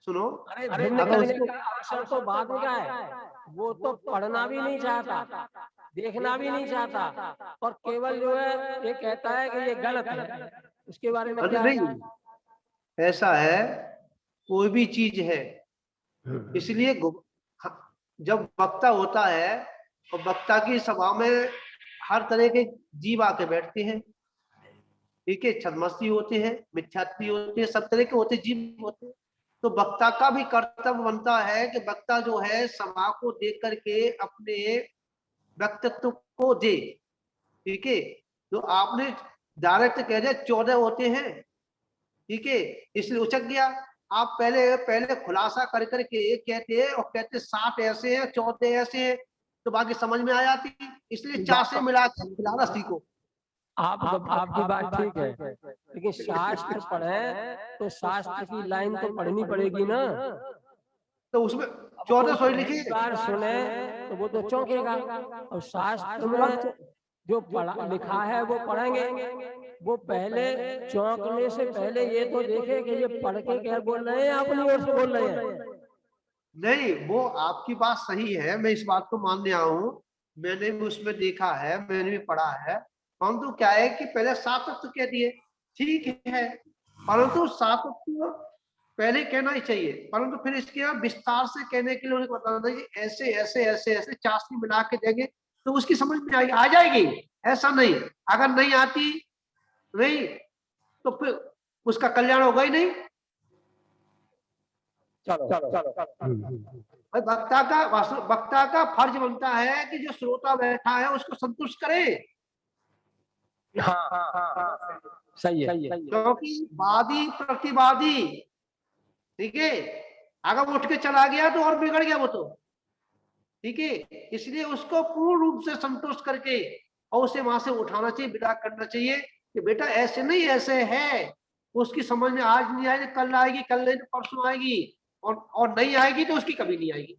सुनो, अरे भिन्न अगर करने उसको का अवसर तो बाद में का है, वो तो पढ़ना भी नहीं चाहता, देखना भी नहीं चाहता, और केवल जो है ये कहता है कि ये गलत है, उसके बारे में क्या नहीं, ऐसा है कोई भी चीज है, इसलिए जब वक्ता होता है और वक्ता की सभा में हर तरह के जीव आके बैठते हैं, ठीक है, छदमस्ती होते हैं, मिथ्यात्वी होते हैं, सब तरह के होते जीव होते हैं। तो वक्ता का भी कर्तव्य बनता है कि वक्ता जो है सभा को देख करके अपने व्यक्तित्व को दे, ठीक है। तो आपने डायरेक्ट कह दिया 14 होते हैं, ठीक है, इसलिए उचक गया। आप पहले पहले खुलासा कर करके कहते और कहते 7 ऐसे हैं 14 ऐसे हैं, तो बाकी समझ में आ जाती, इसलिए 4 से मिला के खिलाना सीखो। आपकी बात ठीक है, लेकिन शास्त्र पढ़े तो शास्त्र की लाइन तो पढ़नी पड़ेगी ना। तो उसमें 1400 लिखी बार सुने तो वो तो चौंकेगा, और शास्त्र में जो पढ़ा लिखा है वो पढ़ेंगे, वो पहले चौंकने से पहले ये तो देखे कि ये पढ़ के क्या बोल रहे हैं, अपनी ओर से बोल रहे हैं। नहीं, वो आपकी बात सही है, मैं इस बात को मानने आया हूँ, मैंने भी उसमें देखा है, मैंने भी पढ़ा है। परंतु क्या है कि पहले 7 तत्व कह दिए, ठीक है, परंतु 7 तत्व पहले कहना ही चाहिए, परंतु फिर इसके बाद विस्तार से कहने के लिए उन्हें बताना कि ऐसे ऐसे ऐसे ऐसे चाशनी मिला के देंगे तो उसकी समझ में आएगी, आ जाएगी। ऐसा नहीं, अगर नहीं आती नहीं तो फिर उसका कल्याण होगा ही नहीं। वक्ता का फर्ज बनता है कि जो श्रोता बैठा है उसको संतुष्ट करे। हाँ, सही है, क्योंकि वादी प्रतिवादी, ठीक है, अगर उठ के चला गया तो और बिगड़ गया वो तो, ठीक है, इसलिए उसको पूर्ण रूप से संतुष्ट करके और उसे वहां से उठाना चाहिए, विदा करना चाहिए कि बेटा ऐसे नहीं ऐसे है। उसकी समझ में आज नहीं आएगी, कल आएगी, कल नहीं तो परसों आएगी, और नहीं आएगी तो उसकी कभी नहीं आएगी।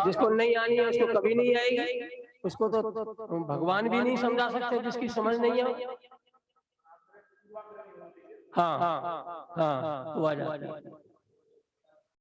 जिसको नहीं आनी है उसको कभी नहीं आएगी, उसको तो भगवान भी नहीं समझा सकते जिसकी समझ नहीं आई। हाँ हाँ हाँ, तो आ जाए।